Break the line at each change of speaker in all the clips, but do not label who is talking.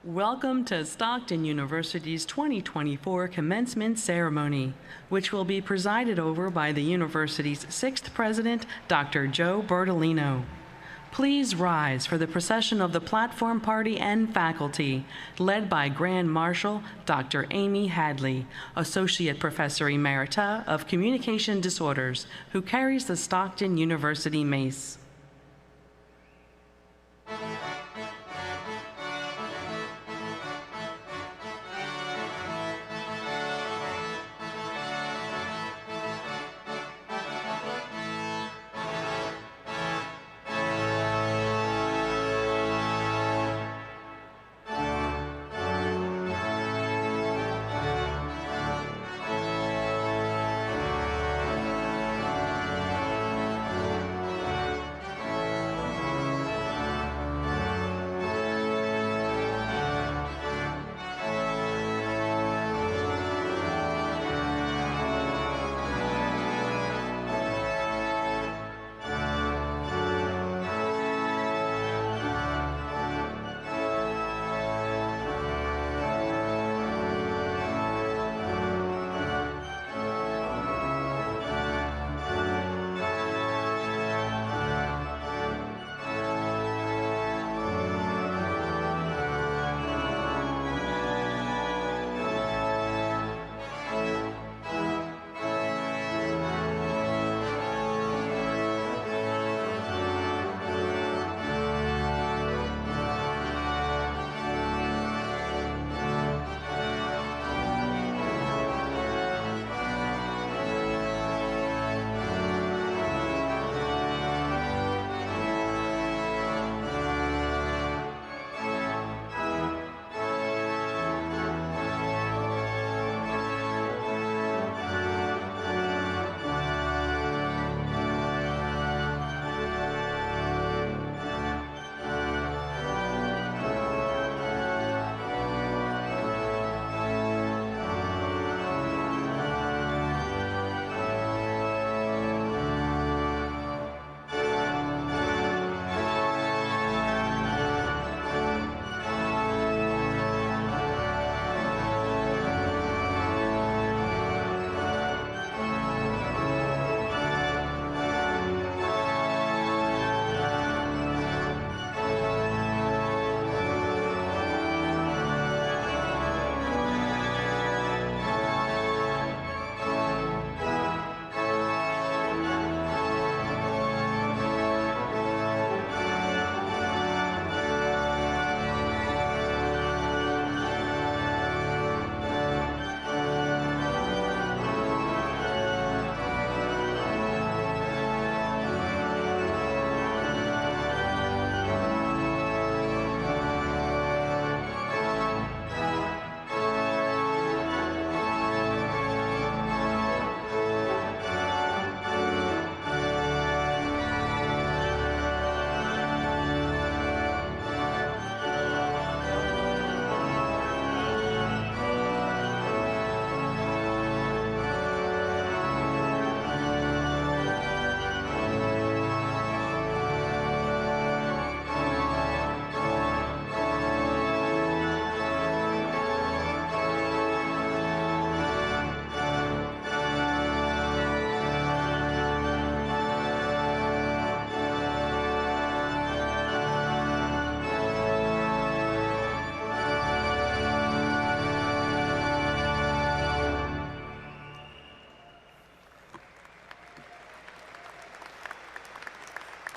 Welcome to Stockton University's 2024 Commencement Ceremony, which will be presided over by the university's 6th President, Dr. Joe Bertolino. Please rise for the procession of the platform party and faculty, led by Grand Marshal Dr. Amy Hadley, Associate Professor Emerita of Communication Disorders, who carries the Stockton University Mace.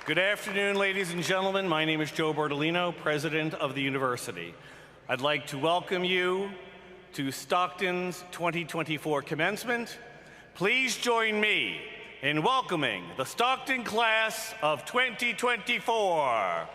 Good afternoon, ladies and gentlemen. My name is Joe Bertolino, President of the University. I'd like to welcome you to Stockton's 2024 commencement. Please join me in welcoming the Stockton class of 2024.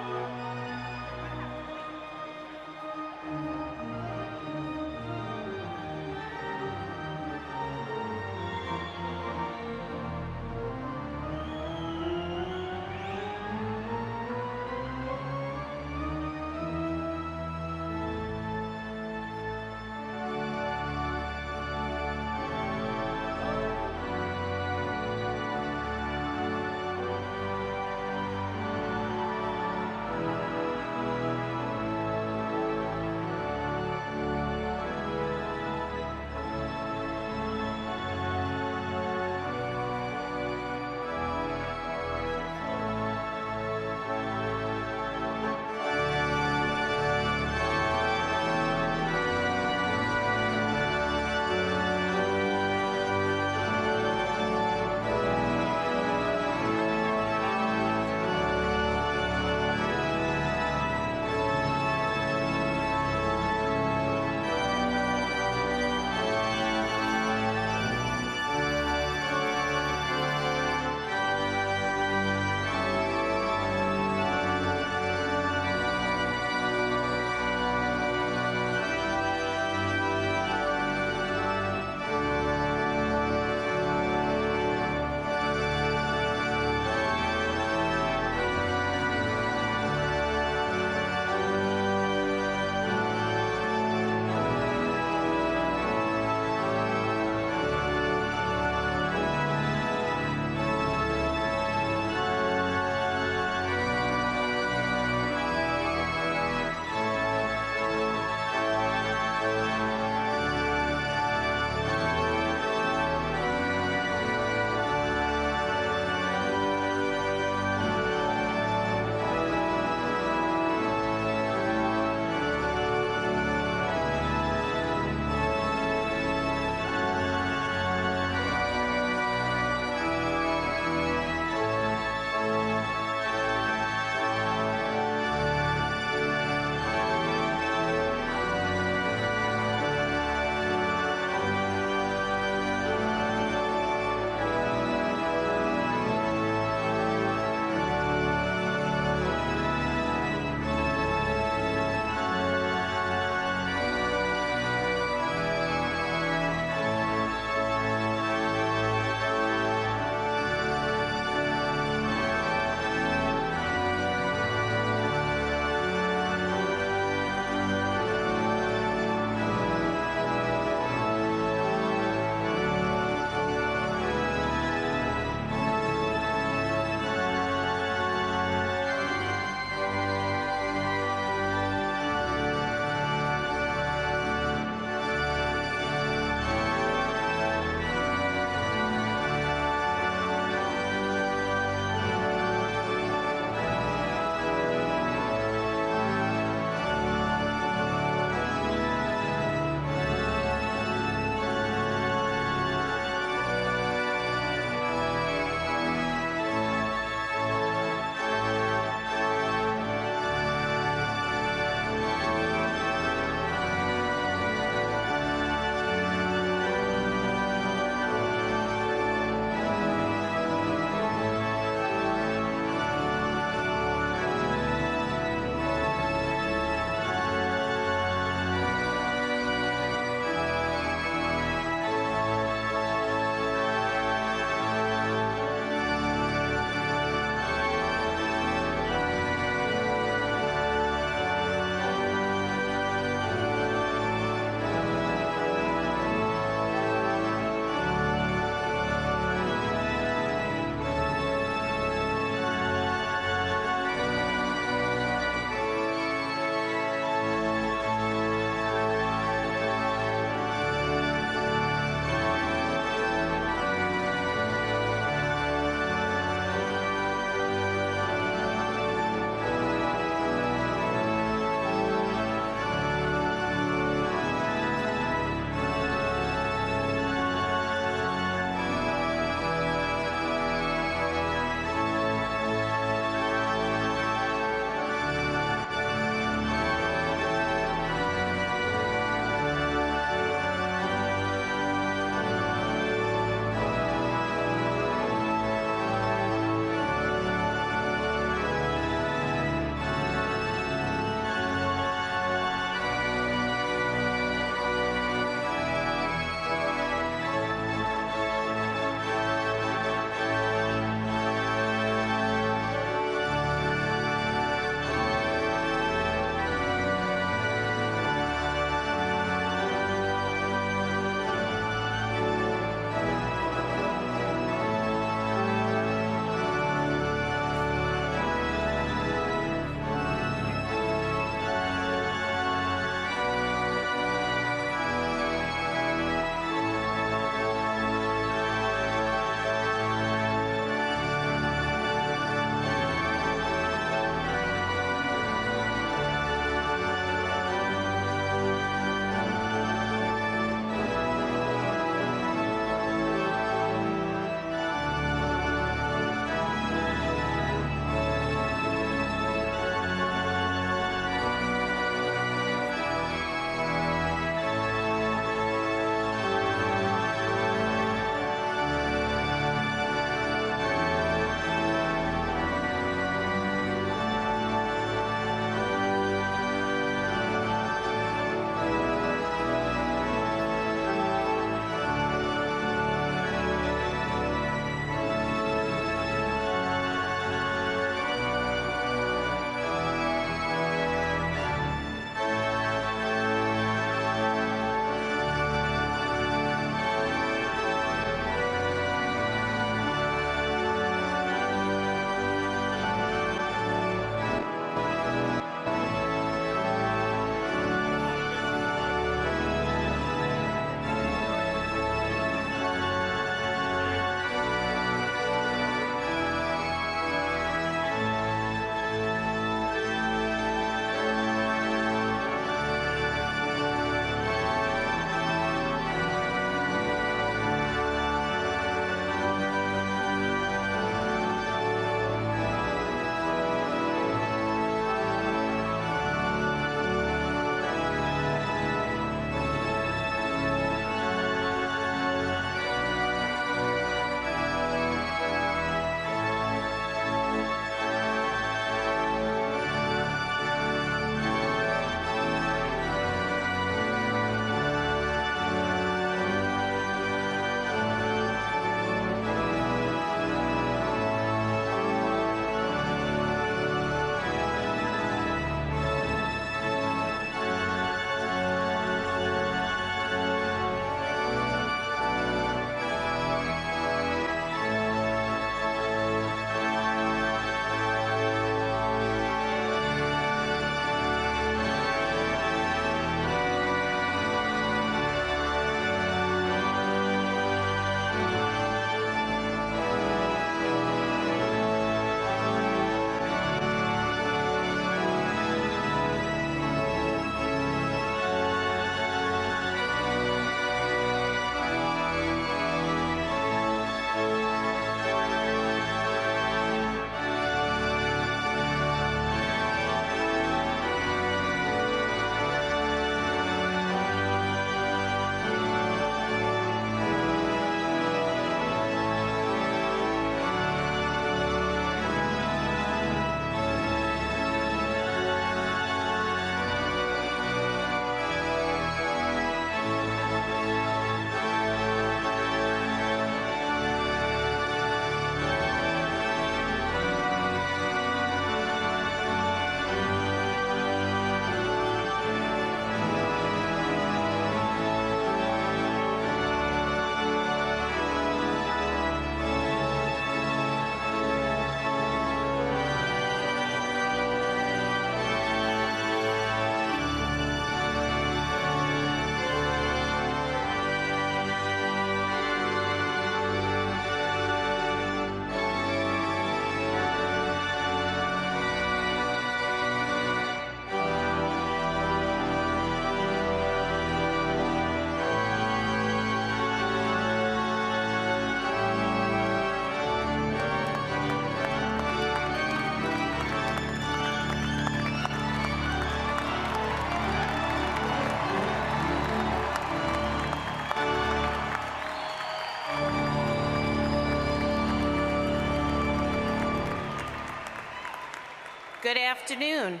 Good afternoon,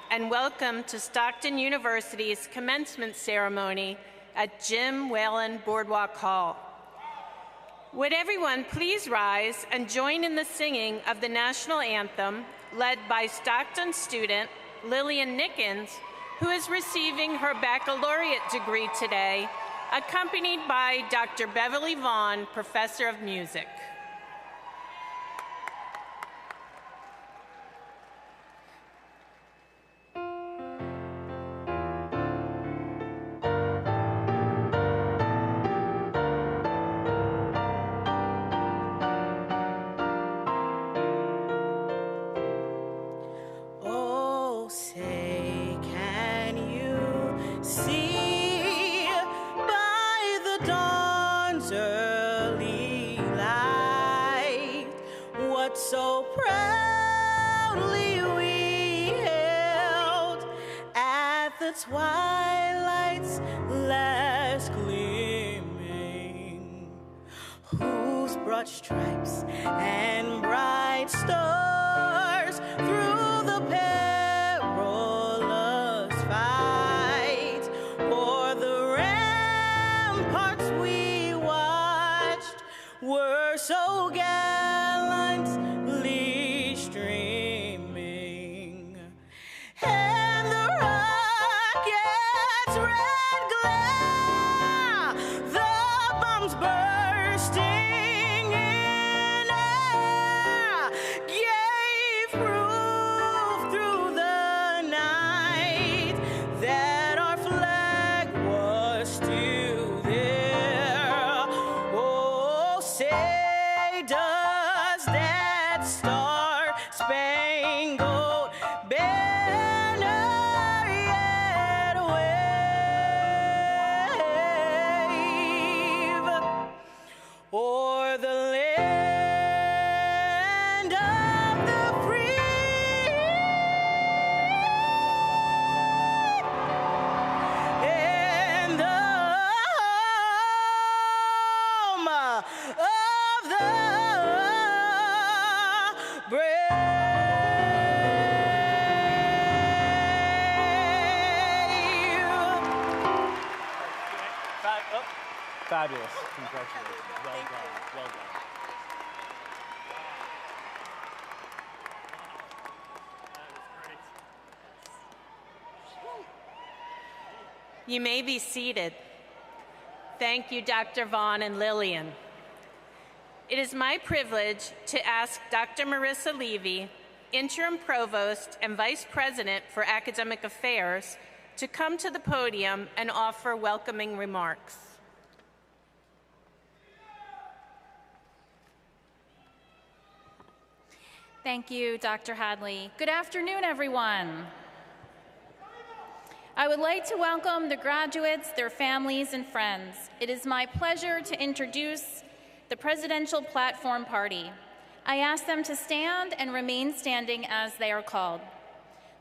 and welcome to Stockton University's commencement ceremony at Jim Whelan Boardwalk Hall. Would everyone please rise and join in the singing of the national anthem led by Stockton student Lillian Nickens, who is receiving her baccalaureate degree today, accompanied by Dr. Beverly Vaughn, Professor of Music.
So proudly we hailed at the twilight's last gleaming, whose broad stripes and bright stars through the perilous fight o'er the ramparts we watched were so gallantly streaming, and the rocket's red glare, the bombs bursting in air, gave proof through the night that our flag was still there. Oh, say does that star-spangled banner yet wave o'er the land of the free and the home of the brave?
Fabulous. Congratulations. Well done. Well done.
You may be seated. Thank you, Dr. Vaughn and Lillian. It is my privilege to ask Dr. Marissa Levy, Interim Provost and Vice President for Academic Affairs, to come to the podium and offer welcoming remarks.
Thank you, Dr. Hadley. Good afternoon, everyone. I would like to welcome the graduates, their families, and friends. It is my pleasure to introduce the Presidential Platform Party. I ask them to stand and remain standing as they are called.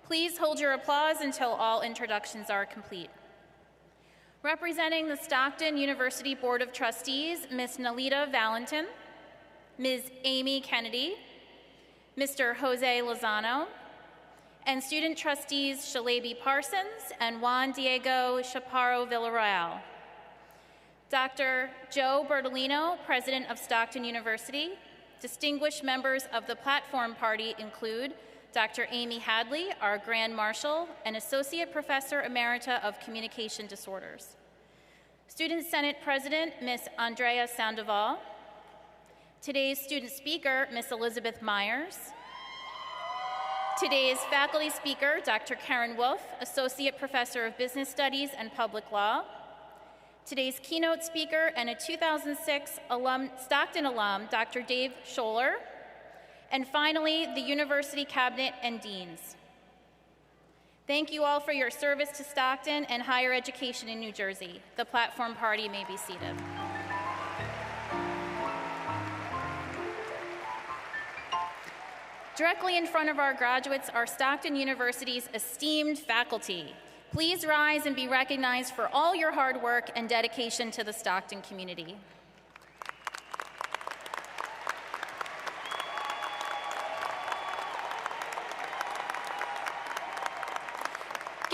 Please hold your applause until all introductions are complete. Representing the Stockton University Board of Trustees, Ms. Nalita Valentin, Ms. Amy Kennedy, Mr. Jose Lozano, and student trustees Shalaby Parsons and Juan Diego Chaparro Villarreal. Dr. Joe Bertolino, President of Stockton University. Distinguished members of the Platform Party include Dr. Amy Hadley, our Grand Marshal and Associate Professor Emerita of Communication Disorders. Student Senate President, Ms. Andrea Sandoval. Today's student speaker, Ms. Elizabeth Myers. Today's faculty speaker, Dr. Karen Wolf, Associate Professor of Business Studies and Public Law. Today's keynote speaker and a 2006 Stockton alum, Dr. Dave Scholler. And finally, the University Cabinet and Deans. Thank you all for your service to Stockton and higher education in New Jersey. The Platform Party may be seated. Directly in front of our graduates are Stockton University's esteemed faculty. Please rise and be recognized for all your hard work and dedication to the Stockton community.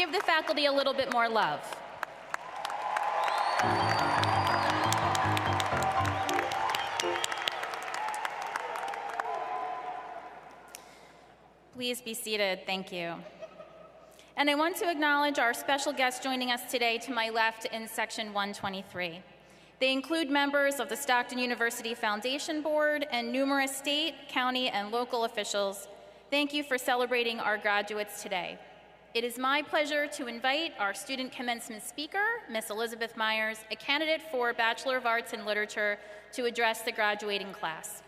give the faculty a little bit more love. Please be seated, thank you. And I want to acknowledge our special guests joining us today to my left in section 123. They include members of the Stockton University Foundation Board and numerous state, county, and local officials. Thank you for celebrating our graduates today. It is my pleasure to invite our student commencement speaker, Miss Elizabeth Myers, a candidate for Bachelor of Arts in Literature, to address the graduating class.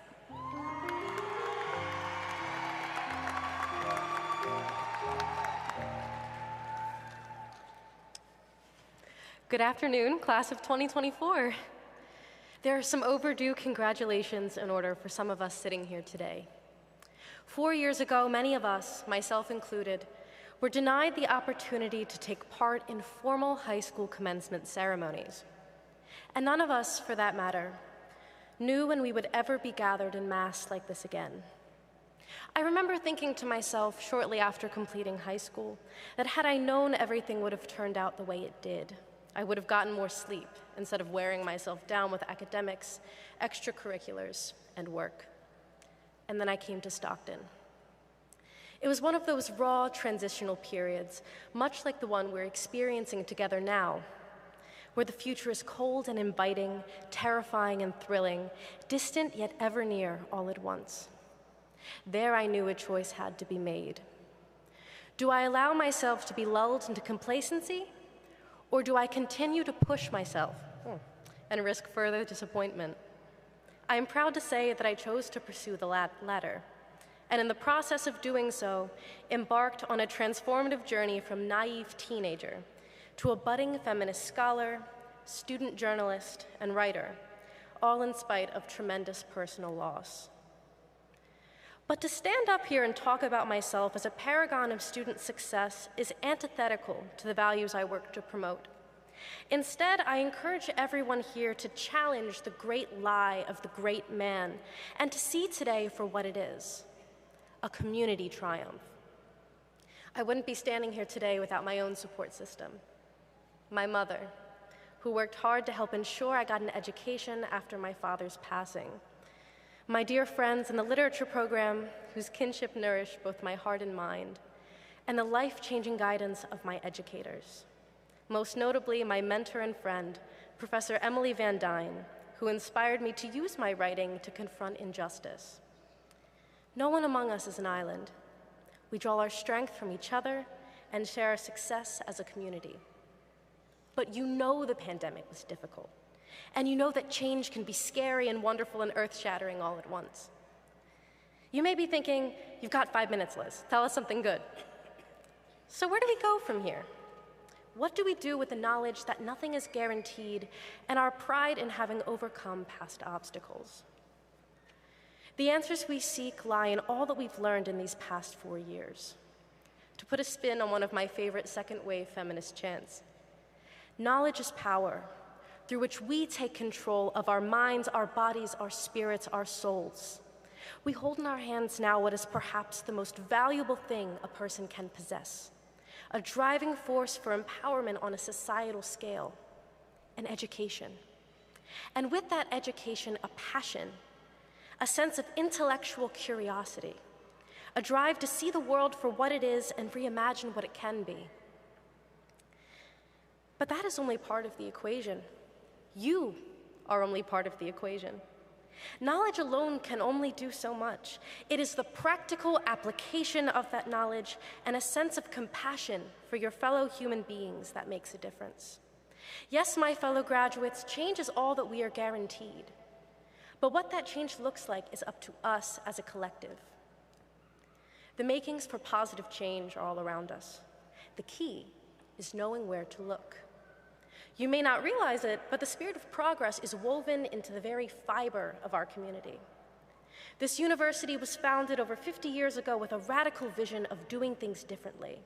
Good afternoon, class of 2024. There are some overdue congratulations in order for some of us sitting here today. 4 years ago, many of us, myself included, were denied the opportunity to take part in formal high school commencement ceremonies. And none of us, for that matter, knew when we would ever be gathered in mass like this again. I remember thinking to myself shortly after completing high school that had I known everything would have turned out the way it did, I would have gotten more sleep instead of wearing myself down with academics, extracurriculars, and work. And then I came to Stockton. It was one of those raw transitional periods, much like the one we're experiencing together now, where the future is cold and inviting, terrifying and thrilling, distant yet ever near all at once. There I knew a choice had to be made. Do I allow myself to be lulled into complacency? Or do I continue to push myself and risk further disappointment? I am proud to say that I chose to pursue the latter, and in the process of doing so, embarked on a transformative journey from naive teenager to a budding feminist scholar, student journalist, and writer, all in spite of tremendous personal loss. But to stand up here and talk about myself as a paragon of student success is antithetical to the values I work to promote. Instead, I encourage everyone here to challenge the great lie of the great man and to see today for what it is, a community triumph. I wouldn't be standing here today without my own support system. My mother, who worked hard to help ensure I got an education after my father's passing. My dear friends in the literature program, whose kinship nourished both my heart and mind, and the life-changing guidance of my educators. Most notably, my mentor and friend, Professor Emily Van Dyne, who inspired me to use my writing to confront injustice. No one among us is an island. We draw our strength from each other and share our success as a community. But you know the pandemic was difficult. And you know that change can be scary and wonderful and earth-shattering all at once. You may be thinking, you've got 5 minutes, Liz. Tell us something good. So where do we go from here? What do we do with the knowledge that nothing is guaranteed and our pride in having overcome past obstacles? The answers we seek lie in all that we've learned in these past 4 years. To put a spin on one of my favorite second-wave feminist chants, knowledge is power, through which we take control of our minds, our bodies, our spirits, our souls. We hold in our hands now what is perhaps the most valuable thing a person can possess, a driving force for empowerment on a societal scale, an education. And with that education, a passion, a sense of intellectual curiosity, a drive to see the world for what it is and reimagine what it can be. But that is only part of the equation. You are only part of the equation. Knowledge alone can only do so much. It is the practical application of that knowledge and a sense of compassion for your fellow human beings that makes a difference. Yes, my fellow graduates, change is all that we are guaranteed. But what that change looks like is up to us as a collective. The makings for positive change are all around us. The key is knowing where to look. You may not realize it, but the spirit of progress is woven into the very fiber of our community. This university was founded over 50 years ago with a radical vision of doing things differently,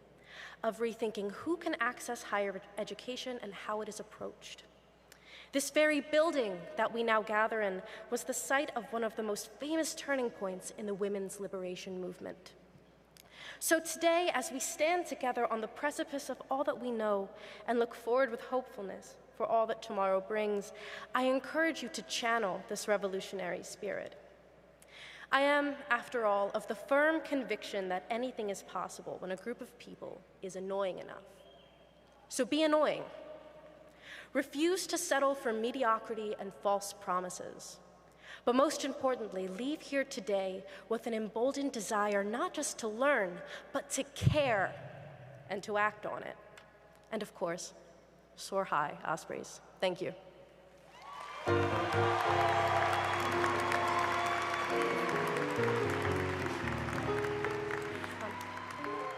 of rethinking who can access higher education and how it is approached. This very building that we now gather in was the site of one of the most famous turning points in the women's liberation movement. So today, as we stand together on the precipice of all that we know and look forward with hopefulness for all that tomorrow brings, I encourage you to channel this revolutionary spirit. I am, after all, of the firm conviction that anything is possible when a group of people is annoying enough. So be annoying. Refuse to settle for mediocrity and false promises. But most importantly, leave here today with an emboldened desire not just to learn, but to care and to act on it. And of course, soar high, Ospreys. Thank you.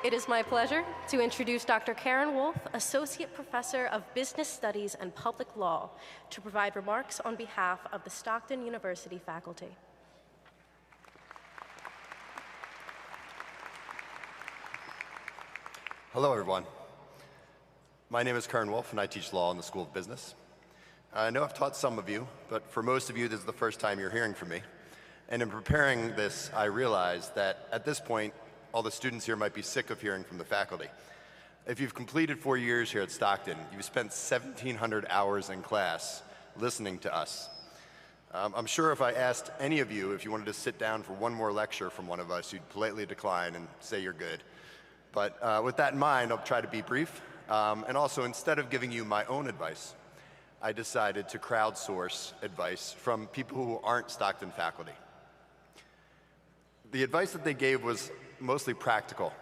It is my pleasure to introduce Dr. Karen Wolf, Associate Professor of Business Studies and Public Law, to provide remarks on behalf of the Stockton University faculty.
Hello, everyone. My name is Karen Wolf, and I teach law in the School of Business. I know I've taught some of you, but for most of you, this is the first time you're hearing from me. And in preparing this, I realized that at this point, all the students here might be sick of hearing from the faculty. If you've completed 4 years here at Stockton, you've spent 1,700 hours in class listening to us. I'm sure if I asked any of you if you wanted to sit down for one more lecture from one of us, you'd politely decline and say you're good. But with that in mind, I'll try to be brief. And also, instead of giving you my own advice, I decided to crowdsource advice from people who aren't Stockton faculty. The advice that they gave was mostly practical.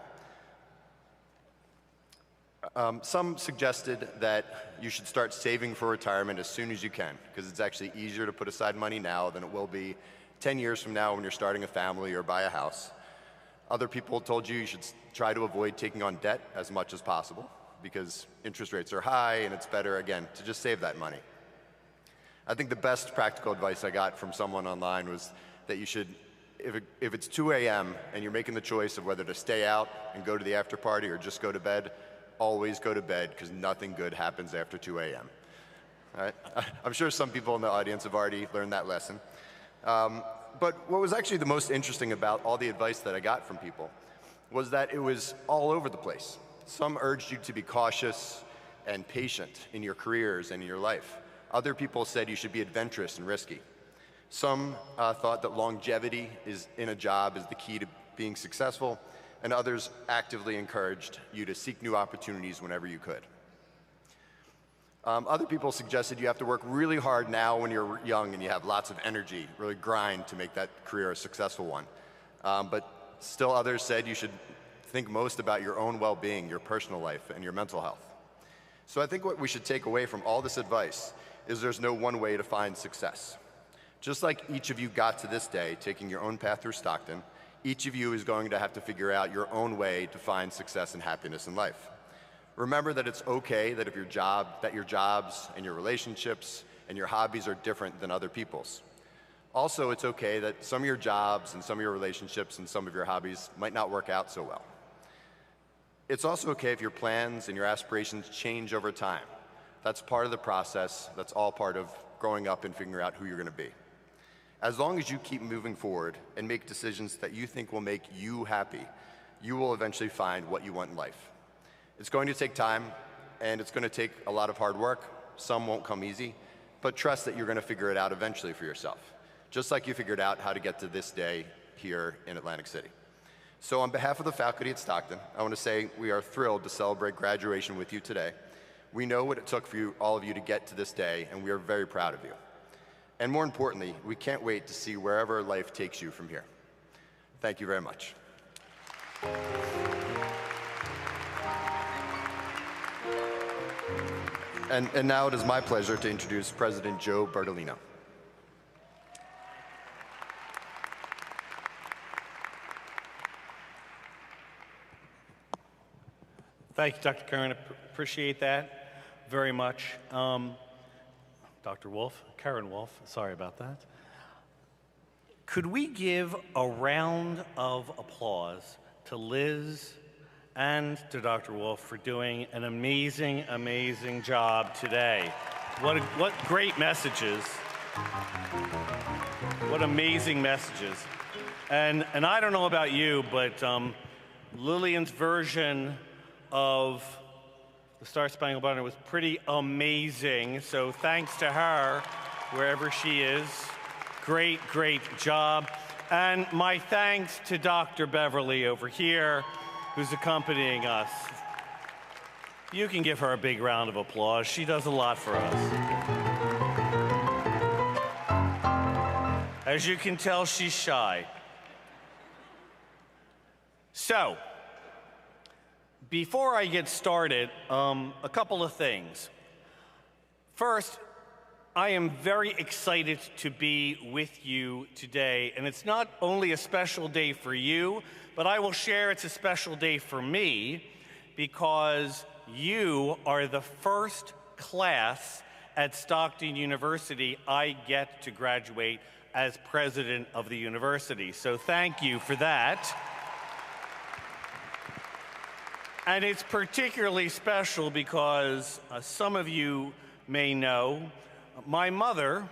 Some suggested that you should start saving for retirement as soon as you can, because it's actually easier to put aside money now than it will be 10 years from now when you're starting a family or buy a house. Other people told you should try to avoid taking on debt as much as possible, because interest rates are high and it's better, again, to just save that money. I think the best practical advice I got from someone online was that you should, if it's 2 a.m. and you're making the choice of whether to stay out and go to the after party or just go to bed, always go to bed, because nothing good happens after 2 a.m. All right? I'm sure some people in the audience have already learned that lesson. But what was actually the most interesting about all the advice that I got from people was that it was all over the place. Some urged you to be cautious and patient in your careers and in your life. Other people said you should be adventurous and risky. Some thought that longevity in a job is the key to being successful, and others actively encouraged you to seek new opportunities whenever you could. Other people suggested you have to work really hard now when you're young and you have lots of energy, really grind to make that career a successful one. But still others said you should think most about your own well-being, your personal life, and your mental health. So I think what we should take away from all this advice is there's no one way to find success. Just like each of you got to this day, taking your own path through Stockton, each of you is going to have to figure out your own way to find success and happiness in life. Remember that it's okay that your jobs and your relationships and your hobbies are different than other people's. Also, it's okay that some of your jobs and some of your relationships and some of your hobbies might not work out so well. It's also okay if your plans and your aspirations change over time. That's part of the process. That's all part of growing up and figuring out who you're going to be. As long as you keep moving forward and make decisions that you think will make you happy, you will eventually find what you want in life. It's going to take time, and it's going to take a lot of hard work. Some won't come easy, but trust that you're going to figure it out eventually for yourself, just like you figured out how to get to this day here in Atlantic City. So on behalf of the faculty at Stockton, I want to say we are thrilled to celebrate graduation with you today. We know what it took for all of you to get to this day, and we are very proud of you. And more importantly, we can't wait to see wherever life takes you from here. Thank you very much. And now it is my pleasure to introduce President Joe Bertolino.
Thank you, Dr. Karen. Appreciate that very much. Dr. Wolf, Karen Wolf, sorry about that. Could we give a round of applause to Liz and to Dr. Wolf for doing an amazing, amazing job today? What great messages. What amazing messages. And I don't know about you, but Lillian's version of the Star Spangled Banner was pretty amazing, so thanks to her, wherever she is. Great, great job. And my thanks to Dr. Beverly over here, who's accompanying us. You can give her a big round of applause. She does a lot for us. As you can tell, she's shy. So, before I get started, a couple of things. First, I am very excited to be with you today, and it's not only a special day for you, but I will share it's a special day for me because you are the first class at Stockton University I get to graduate as president of the university. So thank you for that. And it's particularly special because some of you may know, my mother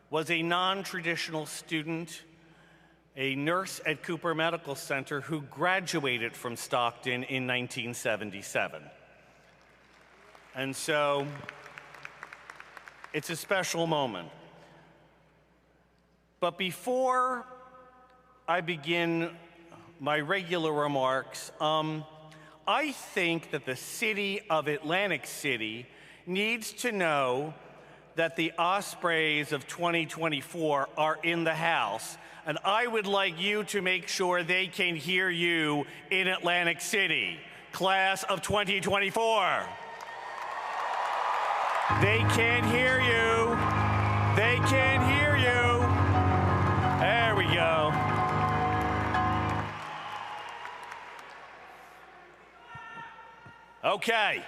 was a non-traditional student, a nurse at Cooper Medical Center who graduated from Stockton in 1977. And so it's a special moment. But before I begin my regular remarks, I think that the city of Atlantic City needs to know that the Ospreys of 2024 are in the house, and I would like you to make sure they can hear you in Atlantic City, class of 2024. They can't hear you. They can't hear you. There we go. Okay.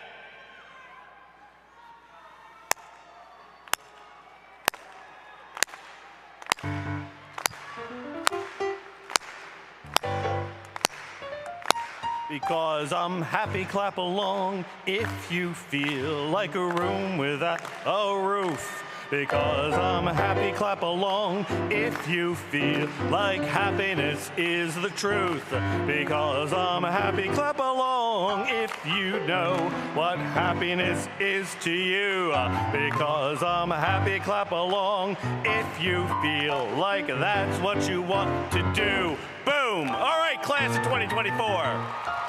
Because I'm happy, clap along if you feel like a room without a roof. Because I'm happy, clap along if you feel like happiness is the truth. Because I'm happy, clap along if you know what happiness is to you. Because I'm happy, clap along if you feel like that's what you want to do. Boom! All right, class of 2024.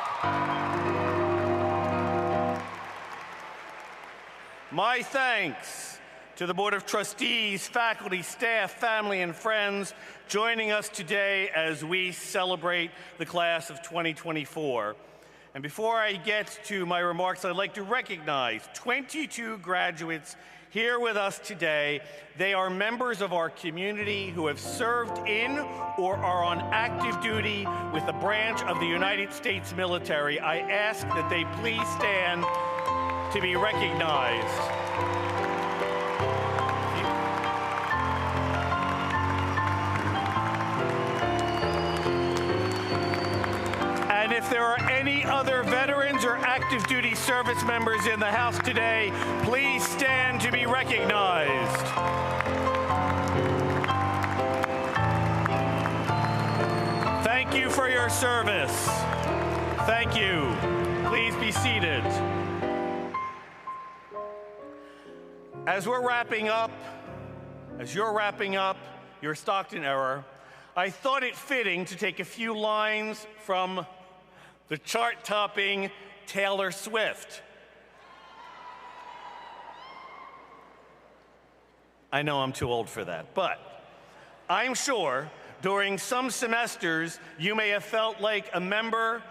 My thanks to the Board of Trustees, faculty, staff, family, and friends joining us today as we celebrate the class of 2024. And before I get to my remarks, I'd like to recognize 22 graduates here with us today. They are members of our community who have served in or are on active duty with a branch of the United States military. I ask that they please stand to be recognized. And if there are any other veterans or active duty service members in the house today, please stand to be recognized. Thank you for your service. Thank you. Please be seated. As we're wrapping up, as you're wrapping up your Stockton era, I thought it fitting to take a few lines from the chart-topping Taylor Swift. I know I'm too old for that, but I'm sure during some semesters you may have felt like a member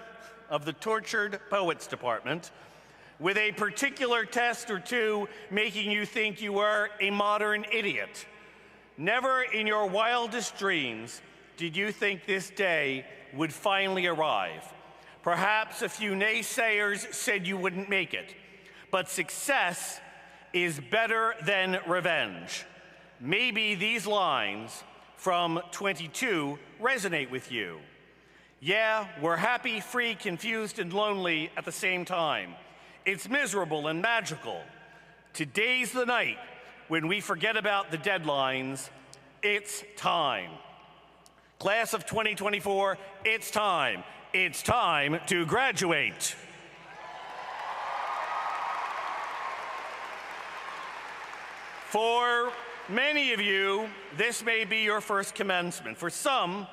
of the tortured poets department with a particular test or two making you think you were a modern idiot. Never in your wildest dreams did you think this day would finally arrive. Perhaps a few naysayers said you wouldn't make it, but success is better than revenge. Maybe these lines from 22 resonate with you. Yeah, we're happy, free, confused, and lonely at the same time. It's miserable and magical. Today's the night when we forget about the deadlines. It's time. Class of 2024, it's time. It's time to graduate. For many of you, this may be your first commencement. For some,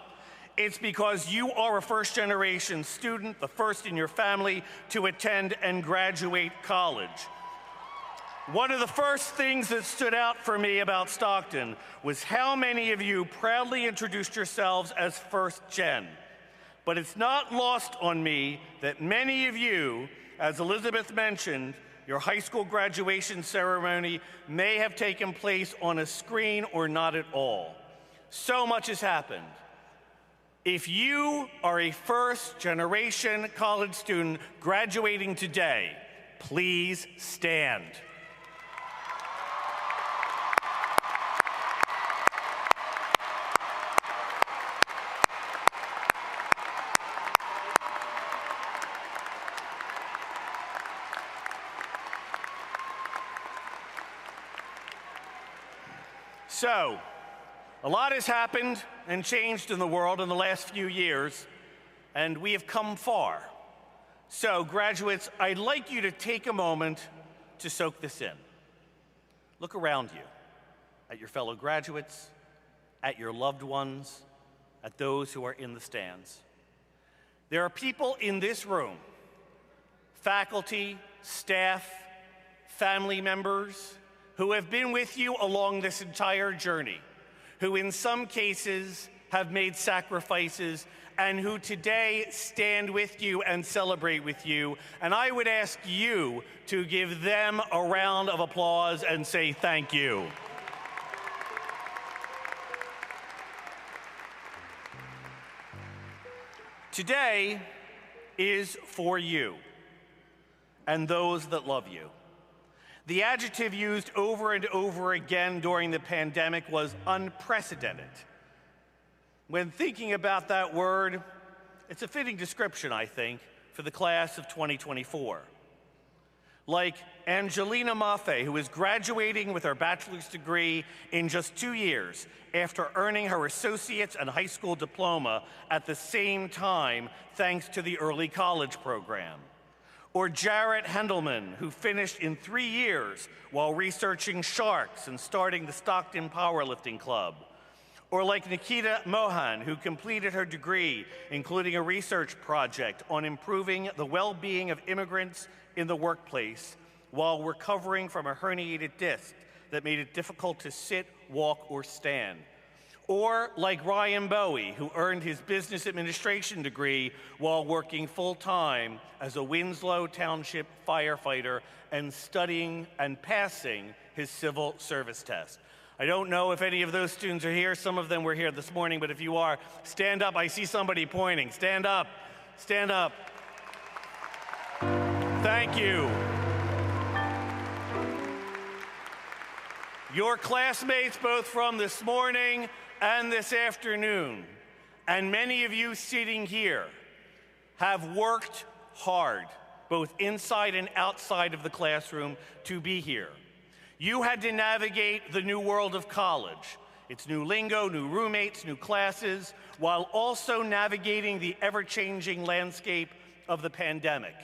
it's because you are a first-generation student, the first in your family to attend and graduate college. One of the first things that stood out for me about Stockton was how many of you proudly introduced yourselves as first gen. But it's not lost on me that many of you, as Elizabeth mentioned, your high school graduation ceremony may have taken place on a screen or not at all. So much has happened. If you are a first-generation college student graduating today, please stand. So, a lot has happened and changed in the world in the last few years, and we have come far. So, graduates, I'd like you to take a moment to soak this in. Look around you, at your fellow graduates, at your loved ones, at those who are in the stands. There are people in this room, faculty, staff, family members, who have been with you along this entire journey, who in some cases have made sacrifices, and who today stand with you and celebrate with you. And I would ask you to give them a round of applause and say thank you. Today is for you and those that love you. The adjective used over and over again during the pandemic was unprecedented. When thinking about that word, it's a fitting description, I think, for the class of 2024. Like Angelina Maffei, who is graduating with her bachelor's degree in just 2 years after earning her associate's and high school diploma at the same time, thanks to the early college program. Or Jarrett Hendelman, who finished in 3 years while researching sharks and starting the Stockton Powerlifting Club. Or like Nikita Mohan, who completed her degree, including a research project on improving the well-being of immigrants in the workplace while recovering from a herniated disc that made it difficult to sit, walk, or stand. Or like Ryan Bowie, who earned his business administration degree while working full-time as a Winslow Township firefighter and studying and passing his civil service test. I don't know if any of those students are here. Some of them were here this morning, but if you are, stand up. I see somebody pointing. Stand up. Stand up. Thank you. Your classmates, both from this morning and this afternoon, and many of you sitting here, have worked hard, both inside and outside of the classroom, to be here. You had to navigate the new world of college, its new lingo, new roommates, new classes, while also navigating the ever-changing landscape of the pandemic.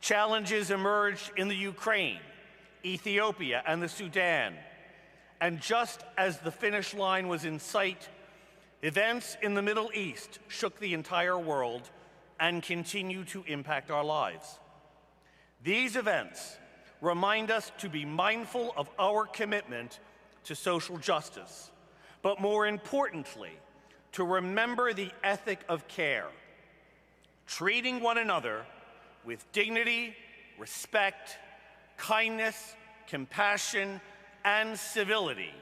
Challenges emerged in the Ukraine, Ethiopia, and the Sudan. And just as the finish line was in sight, events in the Middle East shook the entire world and continue to impact our lives. These events remind us to be mindful of our commitment to social justice, but more importantly, to remember the ethic of care, treating one another with dignity, respect, kindness, compassion, and civility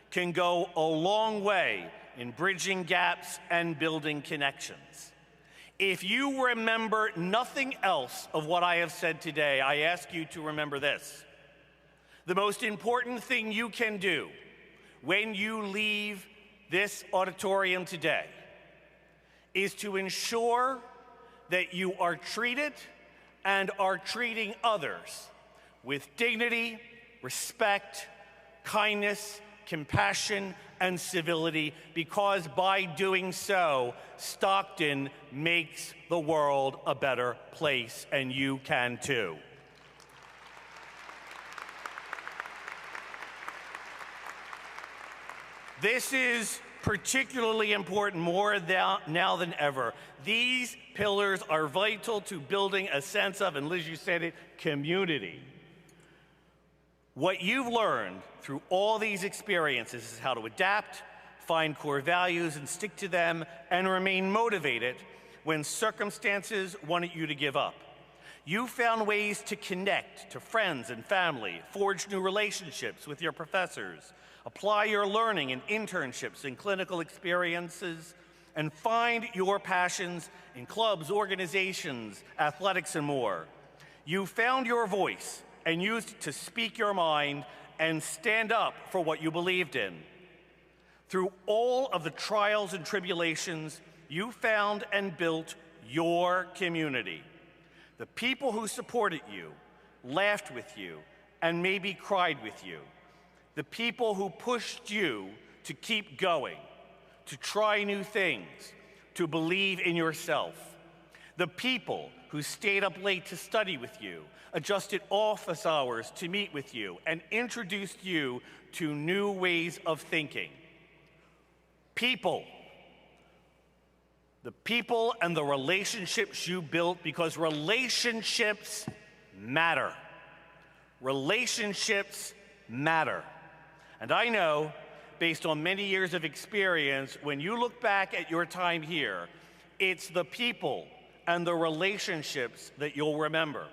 can go a long way in bridging gaps and building connections. If you remember nothing else of what I have said today, I ask you to remember this. The most important thing you can do when you leave this auditorium today is to ensure that you are treated and are treating others with dignity, respect, kindness, compassion, and civility, because by doing so, Stockton makes the world a better place, and you can too. This is particularly important more now than ever. These pillars are vital to building a sense of, and Liz, you said it, community. What you've learned through all these experiences is how to adapt, find core values and stick to them, and remain motivated when circumstances wanted you to give up. You found ways to connect to friends and family, forge new relationships with your professors, apply your learning in internships and clinical experiences, and find your passions in clubs, organizations, athletics, and more. You found your voice and used it to speak your mind and stand up for what you believed in. Through all of the trials and tribulations, you found and built your community. The people who supported you, laughed with you, and maybe cried with you. The people who pushed you to keep going, to try new things, to believe in yourself. The people who stayed up late to study with you, adjusted office hours to meet with you, and introduced you to new ways of thinking. People. The people and the relationships you built, because relationships matter. Relationships matter. And I know, based on many years of experience, when you look back at your time here, it's the people and the relationships that you'll remember.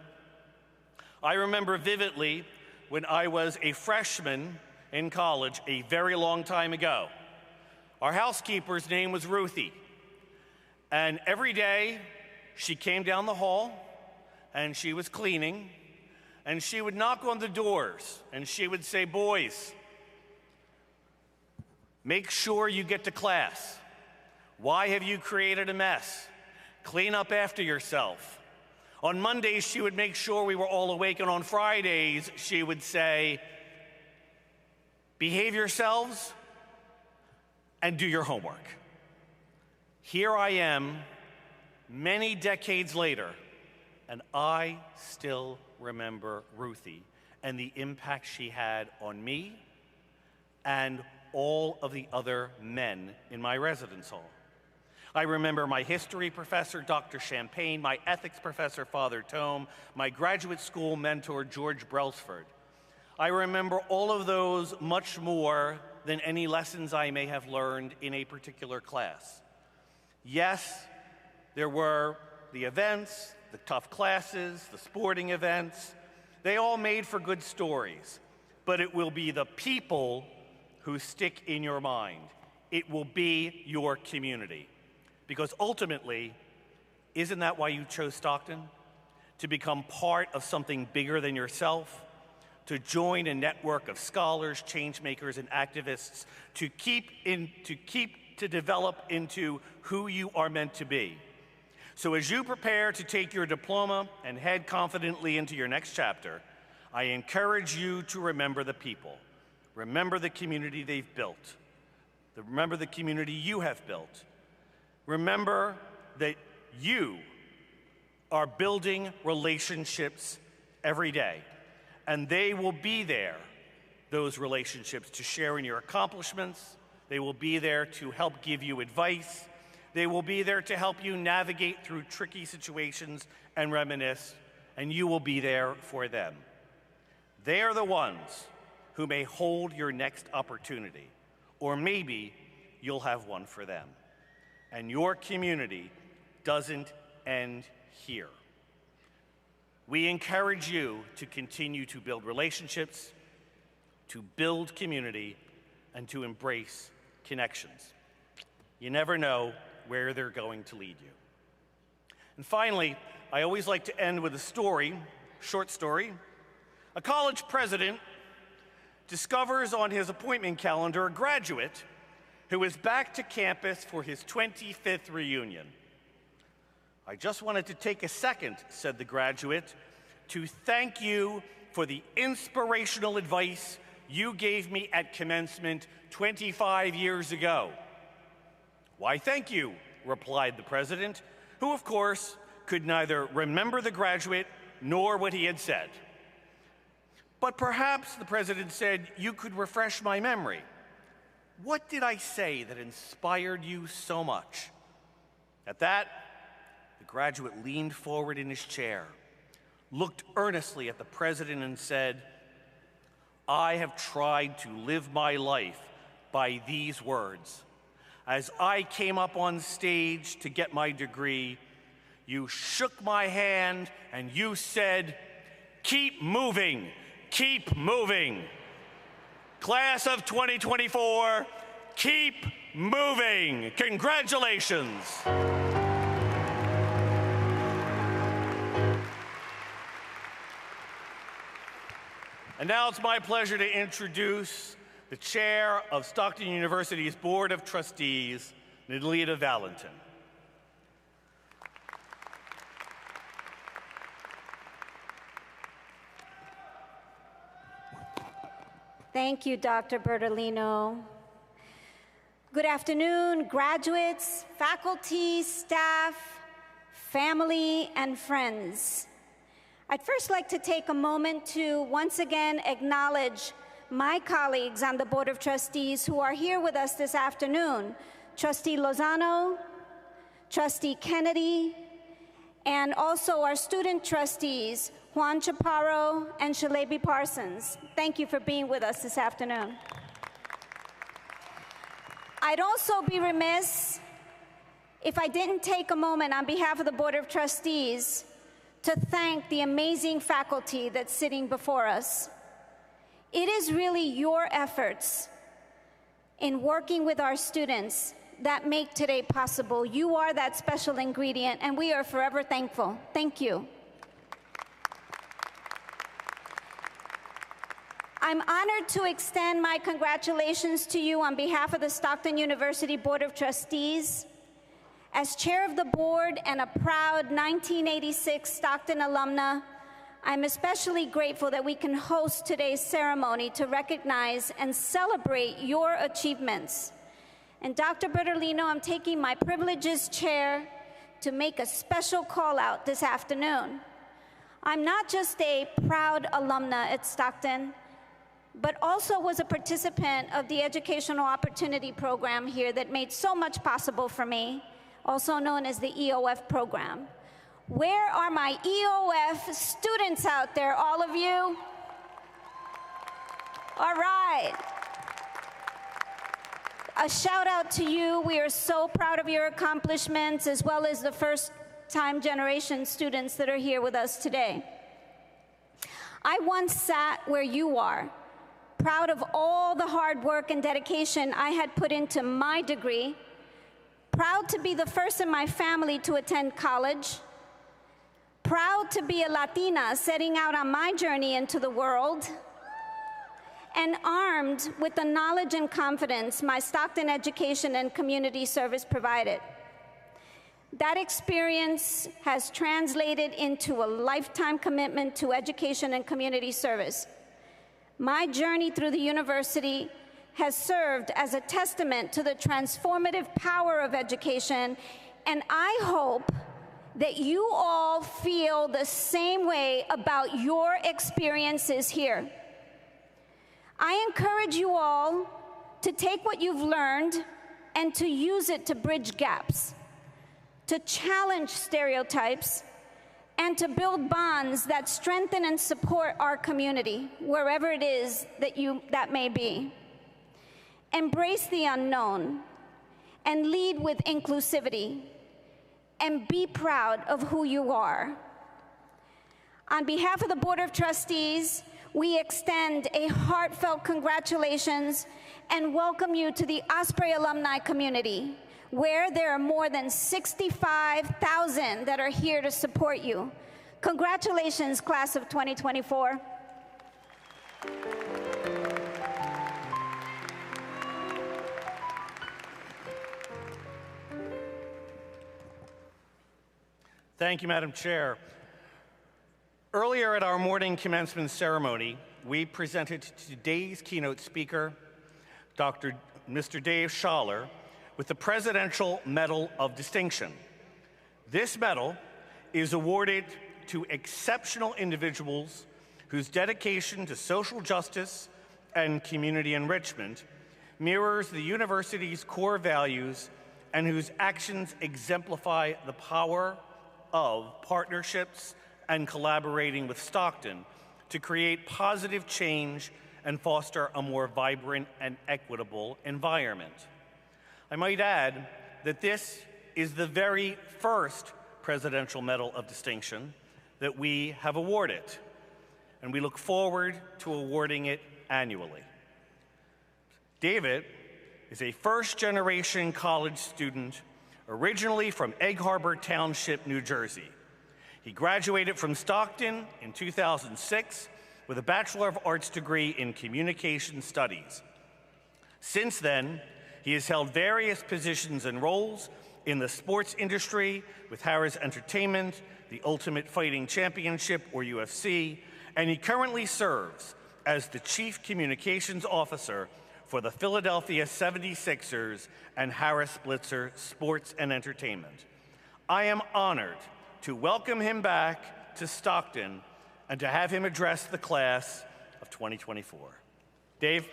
I remember vividly when I was a freshman in college a very long time ago. Our housekeeper's name was Ruthie. And every day she came down the hall and she was cleaning and she would knock on the doors and she would say, "Boys, make sure you get to class. Why have you created a mess? Clean up after yourself." On Mondays, she would make sure we were all awake, and on Fridays, she would say, "Behave yourselves and do your homework." Here I am, many decades later, and I still remember Ruthie and the impact she had on me and all of the other men in my residence hall. I remember my history professor, Dr. Champagne, my ethics professor, Father Tome, my graduate school mentor, George Brailsford. I remember all of those much more than any lessons I may have learned in a particular class. Yes, there were the events, the tough classes, the sporting events. They all made for good stories, but it will be the people who stick in your mind. It will be your community. Because ultimately, isn't that why you chose Stockton? To become part of something bigger than yourself? To join a network of scholars, change makers, and activists to develop into who you are meant to be. So as you prepare to take your diploma and head confidently into your next chapter, I encourage you to remember the people. Remember the community they've built. Remember the community you have built. Remember that you are building relationships every day, and they will be there, those relationships, to share in your accomplishments. They will be there to help give you advice. They will be there to help you navigate through tricky situations and reminisce, and you will be there for them. They are the ones who may hold your next opportunity, or maybe you'll have one for them. And your community doesn't end here. We encourage you to continue to build relationships, to build community, and to embrace connections. You never know where they're going to lead you. And finally, I always like to end with a story, short story. A college president discovers on his appointment calendar a graduate who is back to campus for his 25th reunion. "I just wanted to take a second," said the graduate, "to thank you for the inspirational advice you gave me at commencement 25 years ago. Why, thank you, replied the president, who, of course, could neither remember the graduate nor what he had said. But perhaps, the president said, you could refresh my memory. What did I say that inspired you so much? At that, the graduate leaned forward in his chair, looked earnestly at the president and said, I have tried to live my life by these words. As I came up on stage to get my degree, you shook my hand and you said, keep moving, keep moving. Class of 2024, keep moving. Congratulations. And now it's my pleasure to introduce the chair of Stockton University's Board of Trustees, Nidalita Valentin.
Thank you, Dr. Bertolino. Good afternoon, graduates, faculty, staff, family, and friends. I'd first like to take a moment to once again acknowledge my colleagues on the Board of Trustees who are here with us this afternoon, Trustee Lozano, Trustee Kennedy, and also our student trustees, Juan Chaparro and Shalebi Parsons. Thank you for being with us this afternoon. I'd also be remiss if I didn't take a moment on behalf of the Board of Trustees to thank the amazing faculty that's sitting before us. It is really your efforts in working with our students that make today possible. You are that special ingredient, and we are forever thankful. Thank you. I'm honored to extend my congratulations to you on behalf of the Stockton University Board of Trustees. As chair of the board and a proud 1986 Stockton alumna, I'm especially grateful that we can host today's ceremony to recognize and celebrate your achievements. And Dr. Bertolino, I'm taking my privilege as chair to make a special call out this afternoon. I'm not just a proud alumna at Stockton, but also was a participant of the Educational Opportunity Program here that made so much possible for me, also known as the EOF program. Where are my EOF students out there, all of you? All right. A shout out to you. We are so proud of your accomplishments, as well as the first-time generation students that are here with us today. I once sat where you are, proud of all the hard work and dedication I had put into my degree, proud to be the first in my family to attend college, proud to be a Latina setting out on my journey into the world, and armed with the knowledge and confidence my Stockton education and community service provided. That experience has translated into a lifetime commitment to education and community service. My journey through the university has served as a testament to the transformative power of education, and I hope that you all feel the same way about your experiences here. I encourage you all to take what you've learned and to use it to bridge gaps, to challenge stereotypes, and to build bonds that strengthen and support our community, wherever it is that may be. Embrace the unknown and lead with inclusivity, and be proud of who you are. On behalf of the Board of Trustees, we extend a heartfelt congratulations and welcome you to the Osprey alumni community, where there are more than 65,000 that are here to support you. Congratulations, class of 2024.
Thank you, Madam Chair. Earlier at our morning commencement ceremony, we presented today's keynote speaker, Mr. Dave Schaller, with the Presidential Medal of Distinction. This medal is awarded to exceptional individuals whose dedication to social justice and community enrichment mirrors the university's core values and whose actions exemplify the power of partnerships and collaborating with Stockton to create positive change and foster a more vibrant and equitable environment. I might add that this is the very first Presidential Medal of Distinction that we have awarded, and we look forward to awarding it annually. David is a first-generation college student originally from Egg Harbor Township, New Jersey. He graduated from Stockton in 2006 with a Bachelor of Arts degree in Communication Studies. Since then, he has held various positions and roles in the sports industry with Harris Entertainment, the Ultimate Fighting Championship, or UFC, and he currently serves as the Chief Communications Officer for the Philadelphia 76ers and Harris Blitzer Sports and Entertainment. I am honored to welcome him back to Stockton and to have him address the class of 2024. Dave?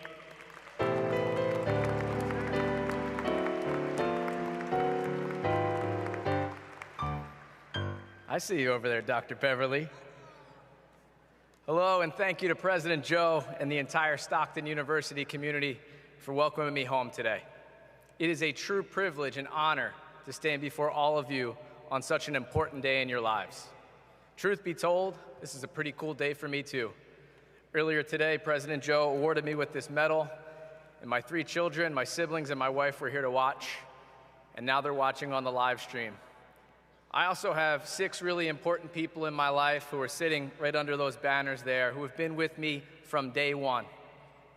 I see you over there, Dr. Beverly. Hello, and thank you to President Joe and the entire Stockton University community for welcoming me home today. It is a true privilege and honor to stand before all of you on such an important day in your lives. Truth be told, this is a pretty cool day for me too. Earlier today, President Joe awarded me with this medal, and my 3 children, my siblings, and my wife were here to watch, and now they're watching on the live stream. I also have 6 really important people in my life who are sitting right under those banners there, who have been with me from day one.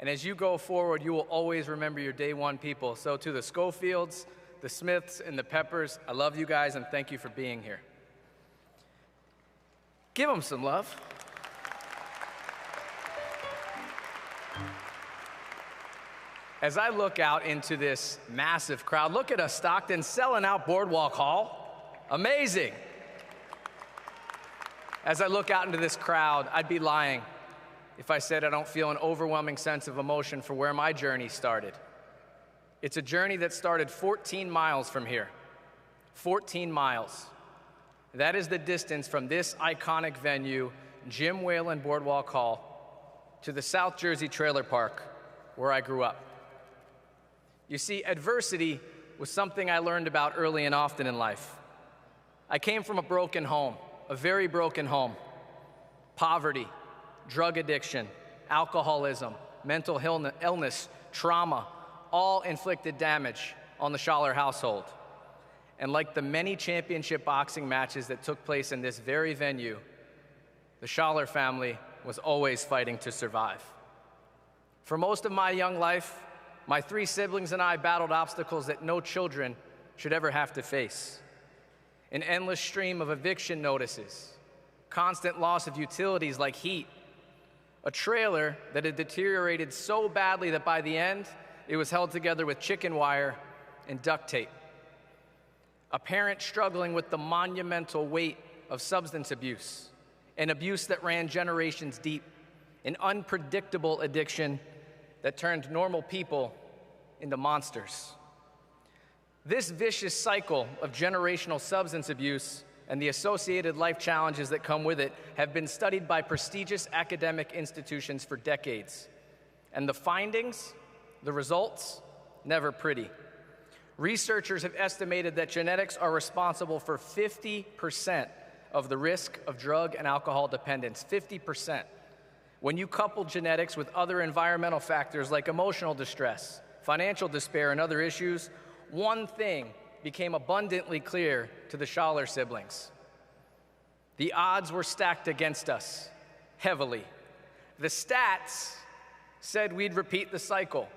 And as you go forward, you will always remember your day one people. So to the Schofields, the Smiths, and the Peppers, I love you guys and thank you for being here. Give them some love. As I look out into this massive crowd, look at us, Stockton, selling out Boardwalk Hall. Amazing. As I look out into this crowd, I'd be lying if I said I don't feel an overwhelming sense of emotion for where my journey started. It's a journey that started 14 miles from here. 14 miles. That is the distance from this iconic venue, Jim Whelan Boardwalk Hall, to the South Jersey Trailer Park, where I grew up. You see, adversity was something I learned about early and often in life. I came from a broken home, a very broken home. Poverty, drug addiction, alcoholism, mental illness, trauma, all inflicted damage on the Schaller household. And like the many championship boxing matches that took place in this very venue, the Schaller family was always fighting to survive. For most of my young life, my 3 siblings and I battled obstacles that no children should ever have to face. An endless stream of eviction notices, constant loss of utilities like heat, a trailer that had deteriorated so badly that by the end, it was held together with chicken wire and duct tape. A parent struggling with the monumental weight of substance abuse, an abuse that ran generations deep, an unpredictable addiction that turned normal people into monsters. This vicious cycle of generational substance abuse and the associated life challenges that come with it have been studied by prestigious academic institutions for decades. And the findings, the results, never pretty. Researchers have estimated that genetics are responsible for 50% of the risk of drug and alcohol dependence, 50%. When you couple genetics with other environmental factors like emotional distress, financial despair, and other issues, one thing became abundantly clear to the Schaller siblings. The odds were stacked against us, heavily. The stats said we'd repeat the cycle,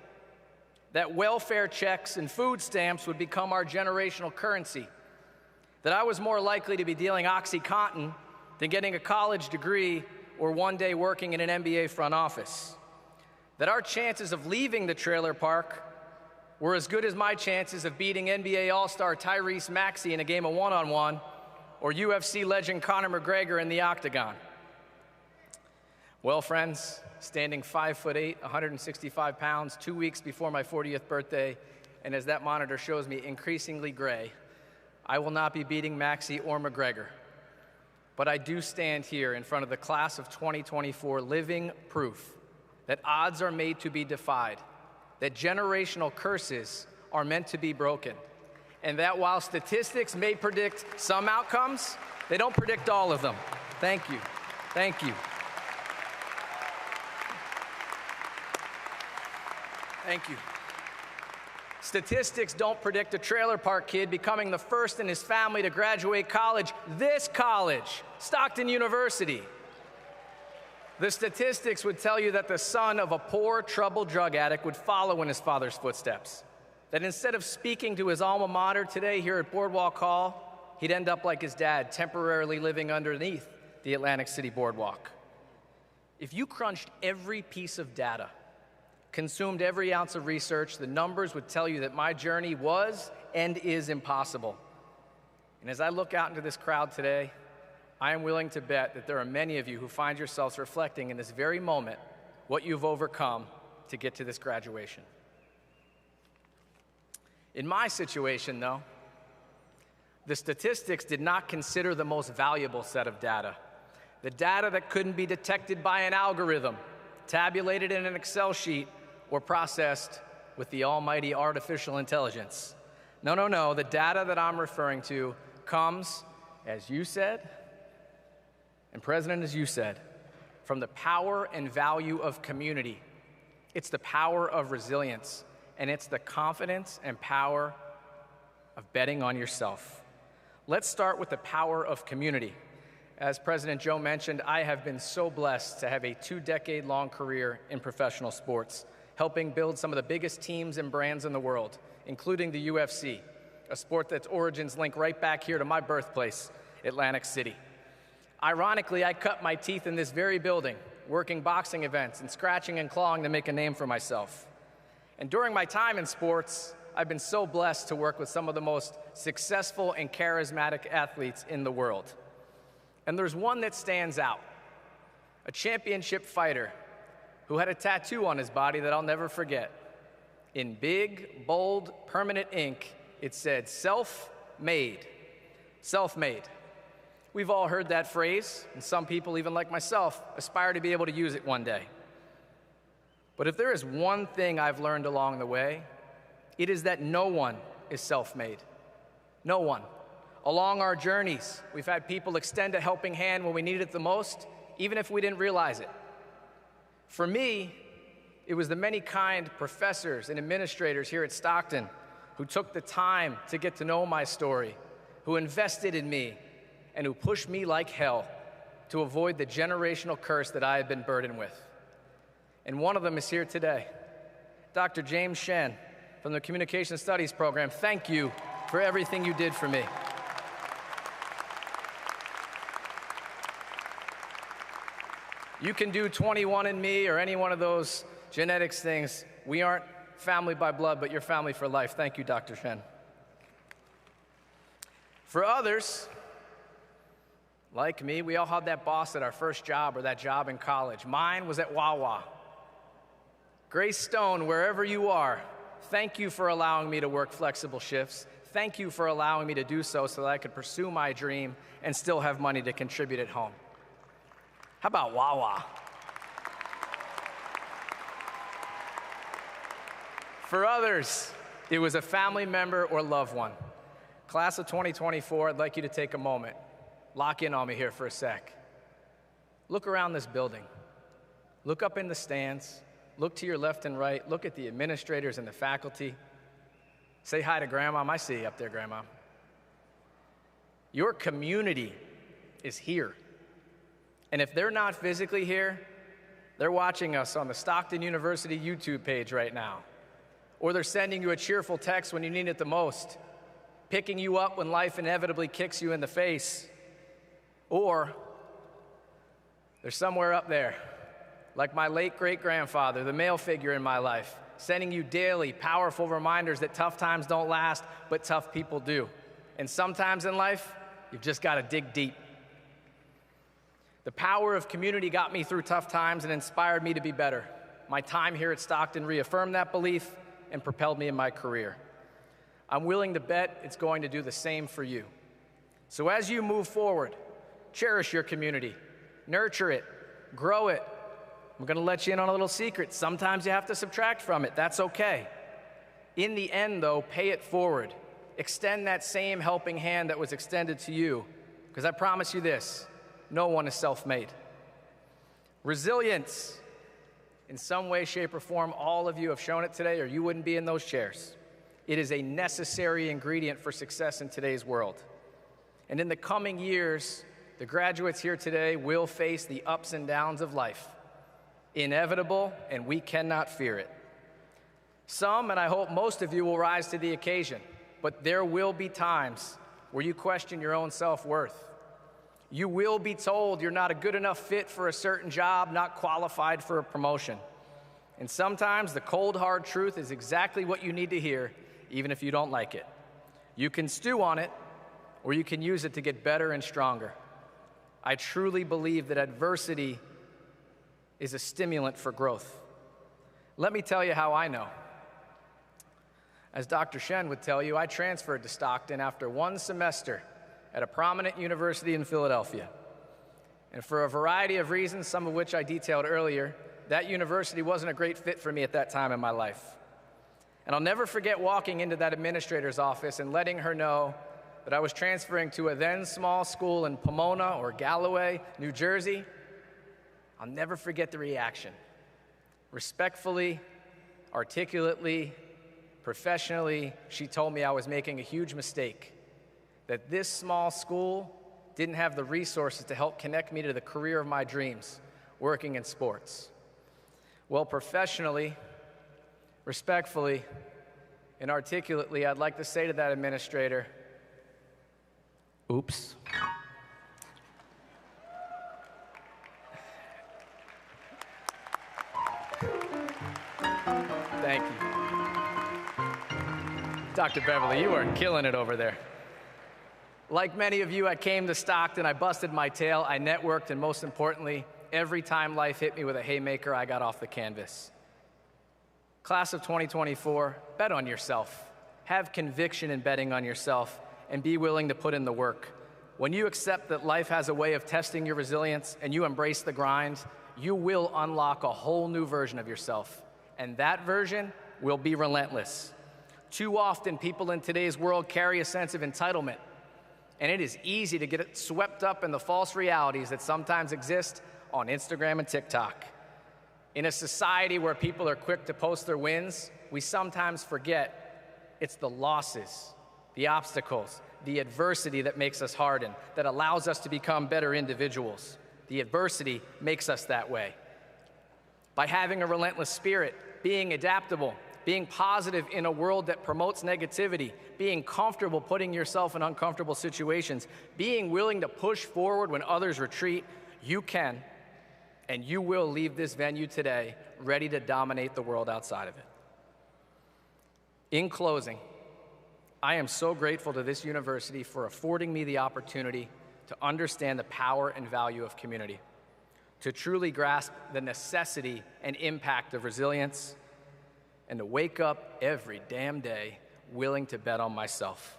that welfare checks and food stamps would become our generational currency, that I was more likely to be dealing OxyContin than getting a college degree or one day working in an NBA front office. That our chances of leaving the trailer park were as good as my chances of beating NBA All-Star Tyrese Maxey in a game of one-on-one, or UFC legend Conor McGregor in the octagon. Well, friends, standing 5'8", 165 pounds, 2 weeks before my 40th birthday, and as that monitor shows me, increasingly gray, I will not be beating Maxey or McGregor. But I do stand here in front of the class of 2024 living proof that odds are made to be defied, that generational curses are meant to be broken, and that while statistics may predict some outcomes, they don't predict all of them. Thank you. Thank you. Thank you. Statistics don't predict a trailer park kid becoming the first in his family to graduate college, this college, Stockton University. The statistics would tell you that the son of a poor, troubled drug addict would follow in his father's footsteps. That instead of speaking to his alma mater today here at Boardwalk Hall, he'd end up like his dad, temporarily living underneath the Atlantic City Boardwalk. If you crunched every piece of data, consumed every ounce of research, the numbers would tell you that my journey was and is impossible. And as I look out into this crowd today, I am willing to bet that there are many of you who find yourselves reflecting in this very moment what you've overcome to get to this graduation. In my situation, though, the statistics did not consider the most valuable set of data, the data that couldn't be detected by an algorithm, tabulated in an Excel sheet, or processed with the almighty artificial intelligence. No, the data that I'm referring to comes, as you said, and President, as you said, from the power and value of community. It's the power of resilience, and it's the confidence and power of betting on yourself. Let's start with the power of community. As President Joe mentioned, I have been so blessed to have a 2-decade-long career in professional sports, helping build some of the biggest teams and brands in the world, including the UFC, a sport that's origins link right back here to my birthplace, Atlantic City. Ironically, I cut my teeth in this very building, working boxing events and scratching and clawing to make a name for myself. And during my time in sports, I've been so blessed to work with some of the most successful and charismatic athletes in the world. And there's one that stands out, a championship fighter who had a tattoo on his body that I'll never forget. In big, bold, permanent ink, it said, self-made. Self-made. We've all heard that phrase, and some people, even like myself, aspire to be able to use it one day. But if there is one thing I've learned along the way, it is that no one is self-made. No one. Along our journeys, we've had people extend a helping hand when we needed it the most, even if we didn't realize it. For me, it was the many kind professors and administrators here at Stockton who took the time to get to know my story, who invested in me, and who pushed me like hell to avoid the generational curse that I had been burdened with. And one of them is here today. Dr. James Shen from the Communication Studies program, thank you for everything you did for me. You can do 21andMe or any one of those genetics things. We aren't family by blood, but you're family for life. Thank you, Dr. Shen. For others, like me, we all had that boss at our first job or that job in college. Mine was at Wawa. Grace Stone, wherever you are, thank you for allowing me to work flexible shifts. Thank you for allowing me to do so that I could pursue my dream and still have money to contribute at home. How about Wawa? For others, it was a family member or loved one. Class of 2024, I'd like you to take a moment. Lock in on me here for a sec. Look around this building. Look up in the stands. Look to your left and right. Look at the administrators and the faculty. Say hi to Grandma. I see you up there, Grandma. Your community is here. And if they're not physically here, they're watching us on the Stockton University YouTube page right now. Or they're sending you a cheerful text when you need it the most, picking you up when life inevitably kicks you in the face. Or They're somewhere up there, like my late great-grandfather, the male figure in my life, sending you daily powerful reminders that tough times don't last, but tough people do. And sometimes in life, you've just got to dig deep. The power of community got me through tough times and inspired me to be better. My time here at Stockton reaffirmed that belief and propelled me in my career. I'm willing to bet it's going to do the same for you. So as you move forward, cherish your community, nurture it, grow it. I'm going to let you in on a little secret. Sometimes you have to subtract from it. That's okay. In the end, though, pay it forward. Extend that same helping hand that was extended to you, because I promise you this, no one is self-made. Resilience. In some way, shape, or form, all of you have shown it today, or you wouldn't be in those chairs. It is a necessary ingredient for success in today's world. And in the coming years, the graduates here today will face the ups and downs of life. Inevitable, and we cannot fear it. Some, and I hope most of you, will rise to the occasion, but there will be times where you question your own self-worth. You will be told you're not a good enough fit for a certain job, not qualified for a promotion. And sometimes the cold, hard truth is exactly what you need to hear, even if you don't like it. You can stew on it, or you can use it to get better and stronger. I truly believe that adversity is a stimulant for growth. Let me tell you how I know. As Dr. Shen would tell you, I transferred to Stockton after one semester at a prominent university in Philadelphia. And for a variety of reasons, some of which I detailed earlier, that university wasn't a great fit for me at that time in my life. And I'll never forget walking into that administrator's office and letting her know that I was transferring to a then small school in Pomona or Galloway, New Jersey. I'll never forget the reaction. Respectfully, articulately, professionally, she told me I was making a huge mistake, that this small school didn't have the resources to help connect me to the career of my dreams, working in sports. Well, professionally, respectfully, and articulately, I'd like to say to that administrator, oops. Thank you. Dr. Beverly, you are killing it over there. Like many of you, I came to Stockton, I busted my tail, I networked, and most importantly, every time life hit me with a haymaker, I got off the canvas. Class of 2024, bet on yourself. Have conviction in betting on yourself, and be willing to put in the work. When you accept that life has a way of testing your resilience and you embrace the grind, you will unlock a whole new version of yourself. And that version will be relentless. Too often, people in today's world carry a sense of entitlement, and it is easy to get swept up in the false realities that sometimes exist on Instagram and TikTok. In a society where people are quick to post their wins, we sometimes forget it's the losses, the obstacles, the adversity that makes us harden, that allows us to become better individuals. The adversity makes us that way. By having a relentless spirit, being adaptable, being positive in a world that promotes negativity, being comfortable putting yourself in uncomfortable situations, being willing to push forward when others retreat, you can, and you will leave this venue today ready to dominate the world outside of it. In closing, I am so grateful to this university for affording me the opportunity to understand the power and value of community, to truly grasp the necessity and impact of resilience, and to wake up every damn day willing to bet on myself.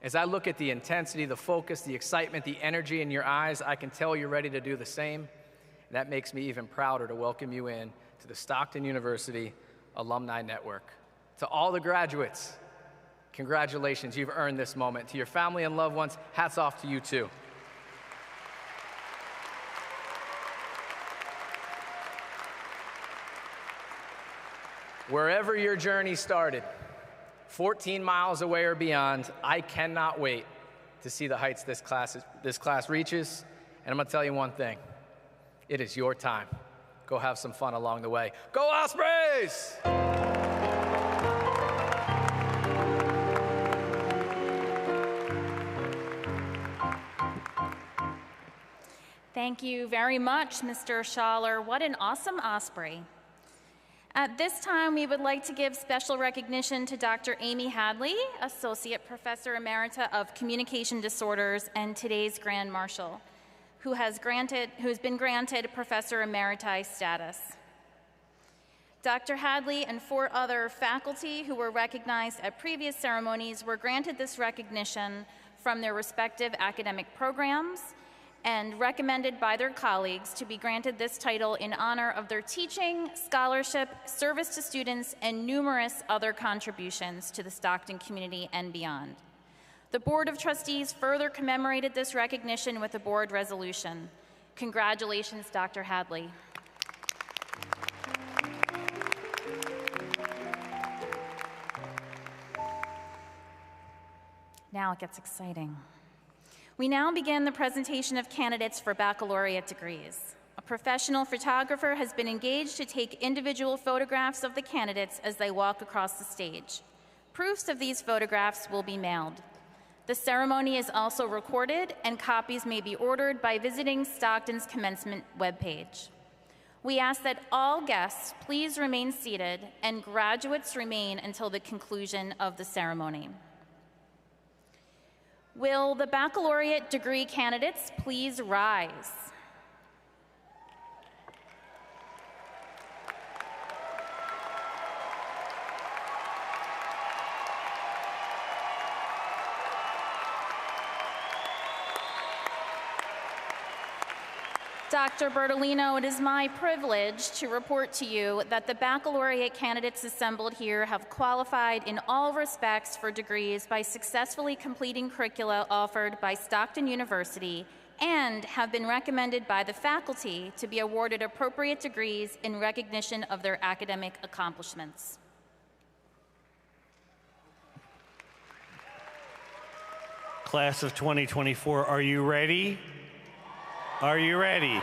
As I look at the intensity, the focus, the excitement, the energy in your eyes, I can tell you're ready to do the same. And that makes me even prouder to welcome you in to the Stockton University Alumni Network. To all the graduates, congratulations, you've earned this moment. To your family and loved ones, hats off to you too. Wherever your journey started, 14 miles away or beyond, I cannot wait to see the heights this class reaches. And I'm gonna tell you one thing, it is your time. Go have some fun along the way. Go Ospreys!
Thank you very much, Mr. Schaller. What an awesome osprey. At this time, we would like to give special recognition to Dr. Amy Hadley, Associate Professor Emerita of Communication Disorders and today's Grand Marshal, who has been granted Professor Emeriti status. Dr. Hadley and 4 other faculty who were recognized at previous ceremonies were granted this recognition from their respective academic programs and recommended by their colleagues to be granted this title in honor of their teaching, scholarship, service to students, and numerous other contributions to the Stockton community and beyond. The Board of Trustees further commemorated this recognition with a board resolution. Congratulations, Dr. Hadley. Now it gets exciting. We now begin the presentation of candidates for baccalaureate degrees. A professional photographer has been engaged to take individual photographs of the candidates as they walk across the stage. Proofs of these photographs will be mailed. The ceremony is also recorded, and copies may be ordered by visiting Stockton's commencement webpage. We ask that all guests please remain seated and graduates remain until the conclusion of the ceremony. Will the baccalaureate degree candidates please rise? Dr. Bertolino, it is my privilege to report to you that the baccalaureate candidates assembled here have qualified in all respects for degrees by successfully completing curricula offered by Stockton University and have been recommended by the faculty to be awarded appropriate degrees in recognition of their academic accomplishments.
Class of 2024, are you ready? Are you ready?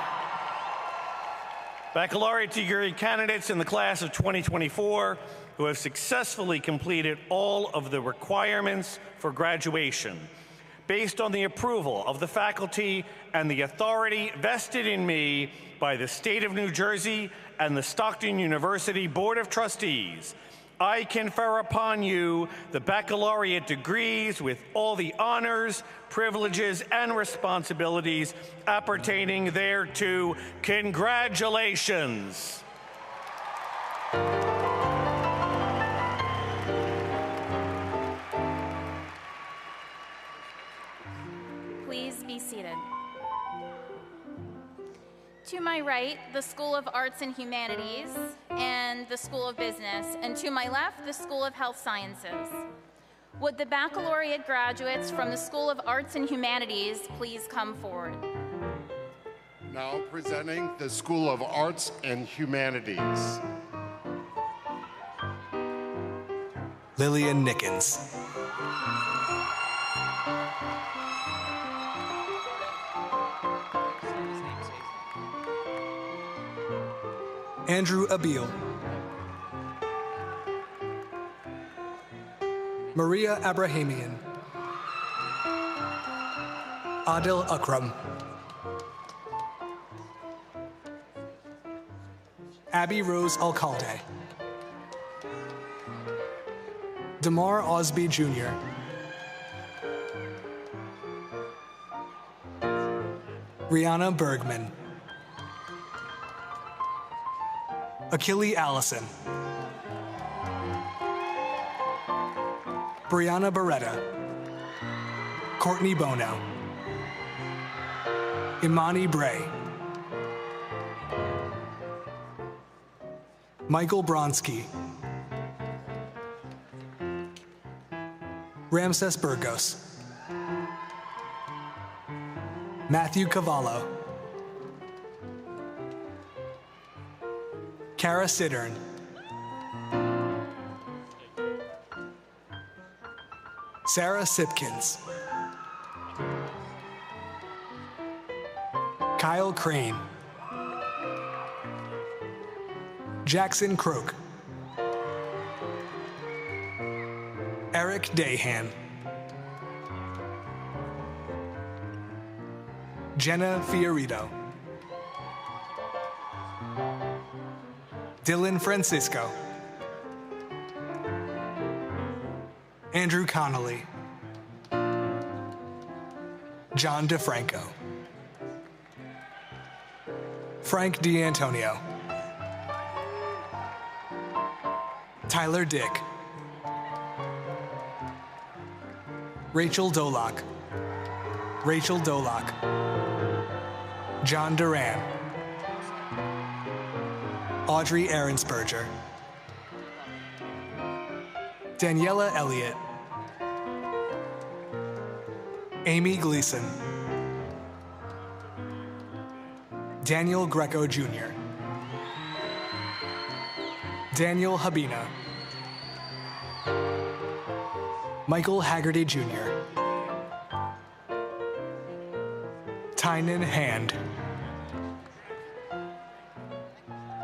Baccalaureate degree candidates in the class of 2024 who have successfully completed all of the requirements for graduation, based on the approval of the faculty and the authority vested in me by the State of New Jersey and the Stockton University Board of Trustees, I confer upon you the baccalaureate degrees with all the honors, privileges, and responsibilities appertaining thereto. Congratulations.
Please be seated. To my right, the School of Arts and Humanities and the School of Business, and to my left, the School of Health Sciences. Would the baccalaureate graduates from the School of Arts and Humanities please come forward?
Now presenting the School of Arts and Humanities.
Lillian Nickens. Andrew Abil. Maria Abrahamian. Adil Akram. Abby Rose Alcalde. Damar Osby Jr. Rihanna Bergman. Achille Allison. Brianna Beretta. Courtney Bono. Imani Bray. Michael Bronsky. Ramses Burgos. Matthew Cavallo. Kara Siddern. Sarah Sipkins. Kyle Crane. Jackson Croak. Eric Dahan. Jenna Fiorito. Dylan Francisco. Andrew Connolly. John DeFranco. Frank D'Antonio. Tyler Dick. Rachel Dolock. Rachel Dolock. John Duran. Audrey Ahrensberger. Daniela Elliott. Amy Gleason. Daniel Greco Jr. Daniel Habina. Michael Haggerty Jr. Tynan Hand.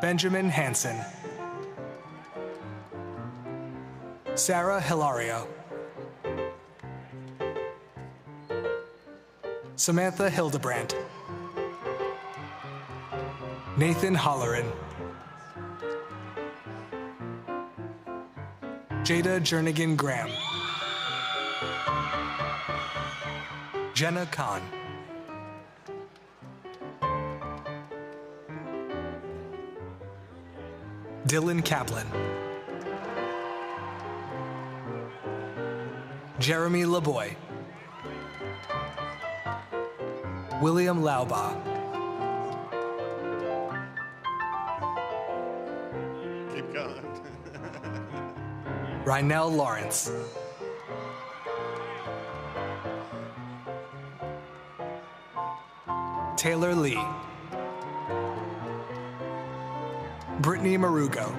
Benjamin Hansen. Sarah Hilario. Samantha Hildebrandt. Nathan Holleran. Jada Jernigan Graham. Jenna Kahn. Dylan Kaplan. Jeremy LeBoy. William Laubaugh.
Keep going.
Rynell Lawrence. Taylor Lee. Brittany Marugo.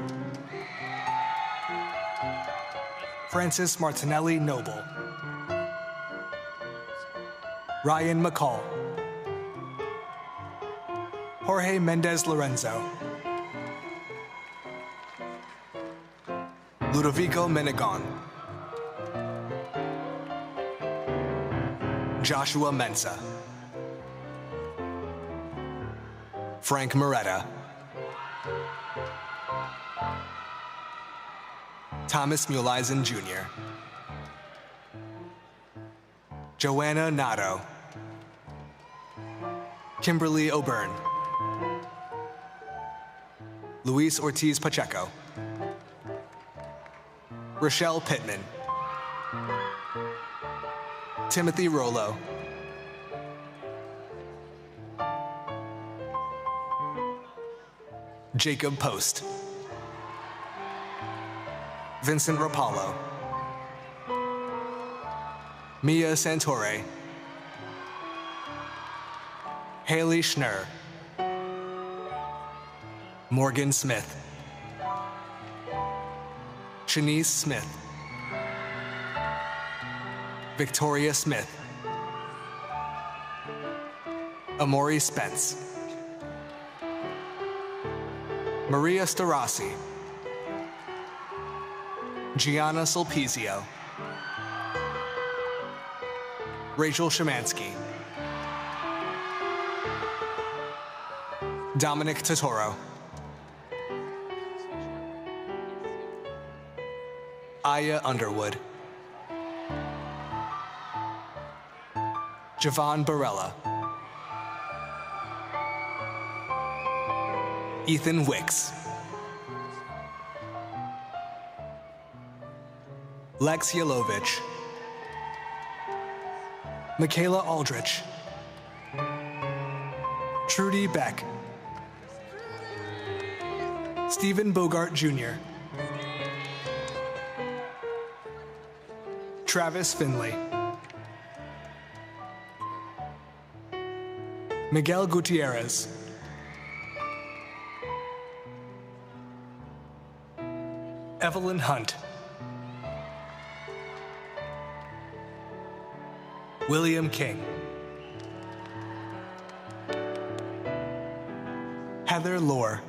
Francis Martinelli Noble. Ryan McCall. Jorge Mendez Lorenzo. Ludovico Menegon. Joshua Mensa. Frank Moretta. Thomas Muleisen Jr. Joanna Nato. Kimberly O'Byrne. Luis Ortiz Pacheco. Rochelle Pittman. Timothy Rollo. Jacob Post. Vincent Rapallo. Mia Santore. Haley Schnurr. Morgan Smith. Shanice Smith. Victoria Smith. Amori Spence. Maria Starasi. Gianna Sulpizio. Rachel Shemansky. Dominic Totoro. Aya Underwood. Javon Barella. Ethan Wicks. Lex Yelovich. Michaela Aldrich. Trudy Beck. Stephen Bogart Jr. Travis Finley. Miguel Gutierrez. Evelyn Hunt. William King. Heather Lohr.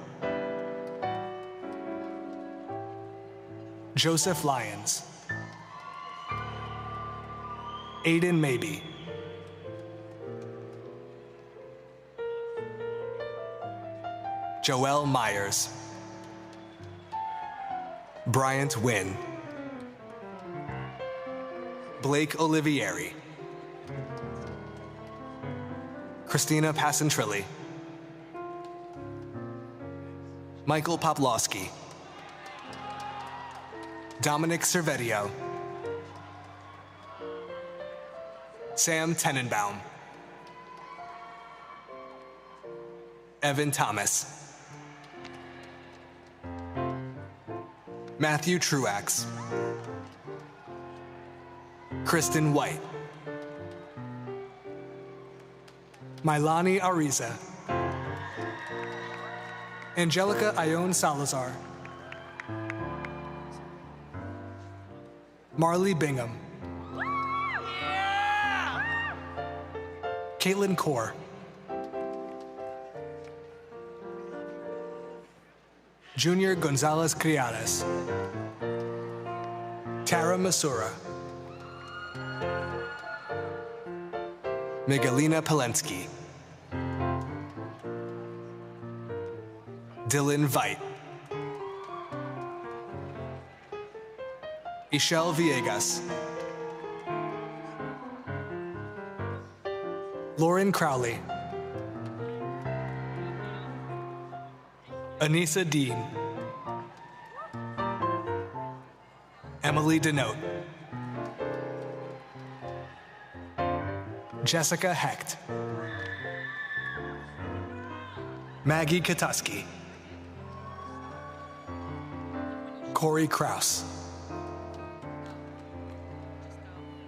Joseph Lyons. Aiden Maybe. Joelle Myers. Bryant Wynn, Blake Olivieri, Christina Passantrilli, Michael Poplowski, Dominic Cervetio, Sam Tenenbaum, Evan Thomas, Matthew Truax, Kristen White, Milani Ariza, Angelica Ione Salazar, Marley Bingham, Caitlin Kaur, Junior Gonzalez Criadas, Tara Masura, Miguelina Polensky, Dylan Veit, Ishel Villegas, Lauren Crowley, Anissa Dean, Emily Denote, Jessica Hecht, Maggie Katuski, Corey Kraus,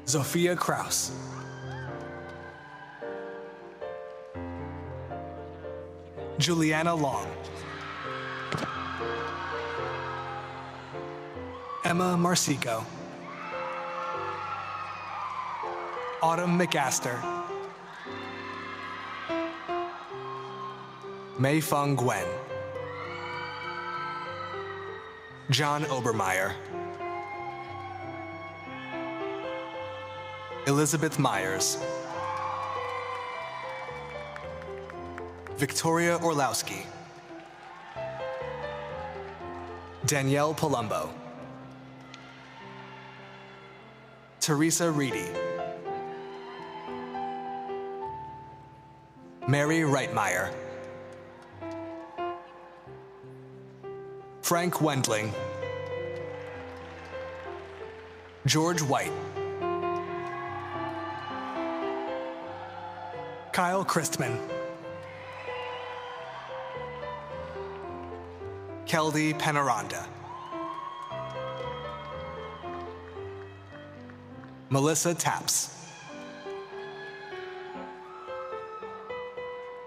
Sophia Kraus, Juliana Long, Emma Marsico, Autumn McAster, Mei Feng Gwen, John Obermeyer, Elizabeth Myers, Victoria Orlowski, Danielle Palumbo, Teresa Reedy, Mary Reitmeyer, Frank Wendling, George White, Kyle Christman, Keldy Penaranda, Melissa Taps,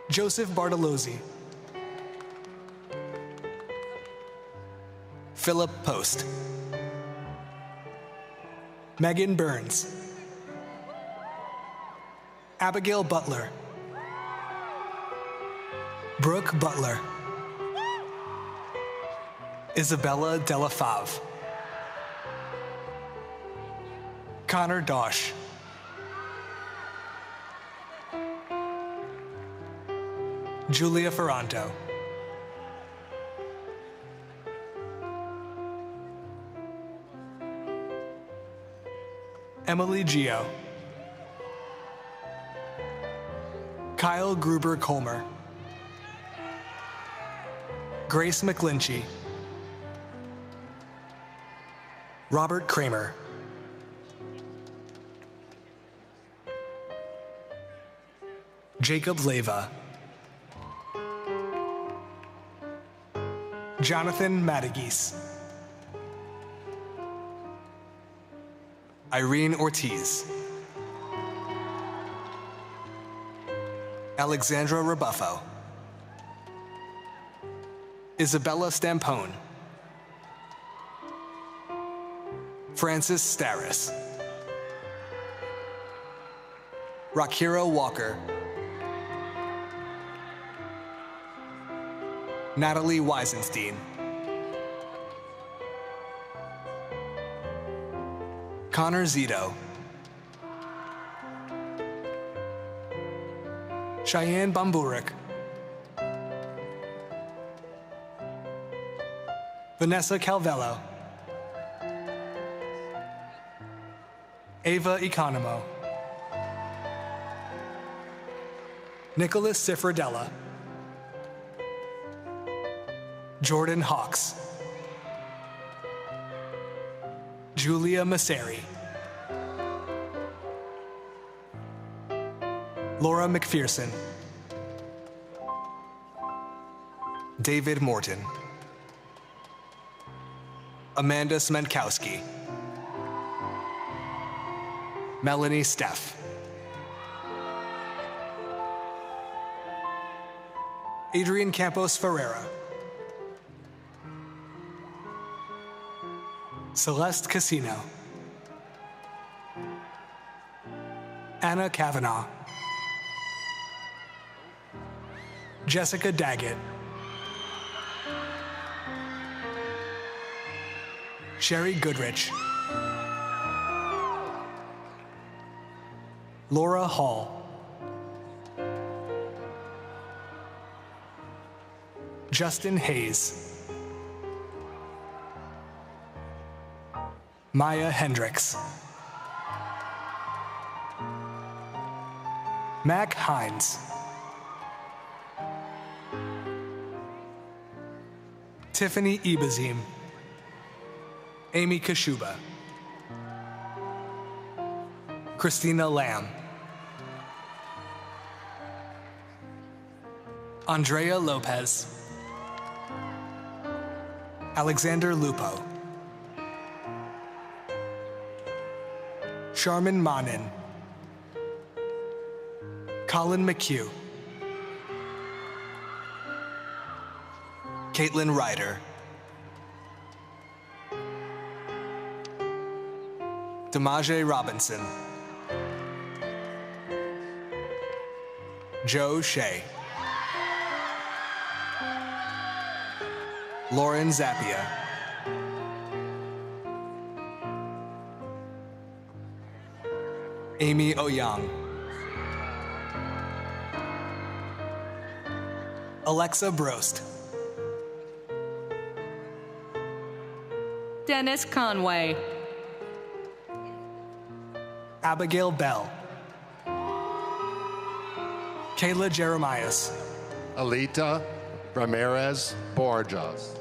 Joseph Bartolozzi, Philip Post, Megan Burns, Abigail Butler, Brooke Butler, Isabella Delafave, Connor Dosh, Julia Ferranto, Emily Gio, Kyle Gruber-Colmer, Grace McGlinchey, Robert Kramer, Jacob Leva, Jonathan Madigis, Irene Ortiz, Alexandra Rebuffo, Isabella Stampone, Francis Starris, Rakira Walker, Natalie Weisenstein, Connor Zito, Cheyenne Bamburik, Vanessa Calvello, Ava Economo, Nicholas Cifradella, Jordan Hawks, Julia Masseri, Laura McPherson, David Morton, Amanda Smenkowski, Melanie Steff, Adrian Campos Ferreira, Celeste Casino, Anna Kavanaugh, Jessica Daggett, Sherry Goodrich, Laura Hall, Justin Hayes, Maya Hendricks, Mac Hines, Tiffany Ibazim, Amy Kashuba, Christina Lamb, Andrea Lopez, Alexander Lupo, Sharman Manin, Colin McHugh, Caitlin Ryder, Demaje Robinson, Joe Shea, Lauren Zappia, Amy Oyang, Alexa Brost,
Dennis Conway,
Abigail Bell, Kayla Jeremias,
Alita Ramirez Borjas.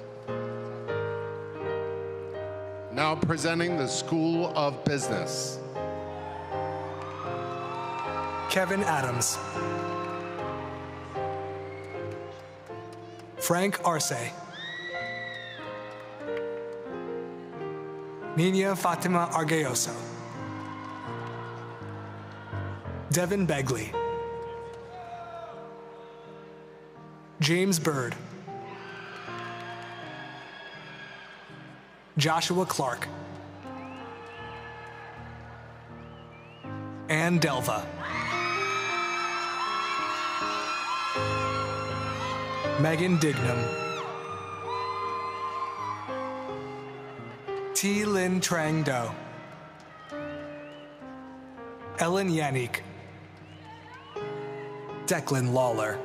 Now presenting the School of Business.
Kevin Adams, Frank Arce, Nina Fatima Argeoso, Devin Begley, James Bird, Joshua Clark, Ann Delva, Megan Dignam, T. Lin Trang Do, Ellen Yannick, Declan Lawler,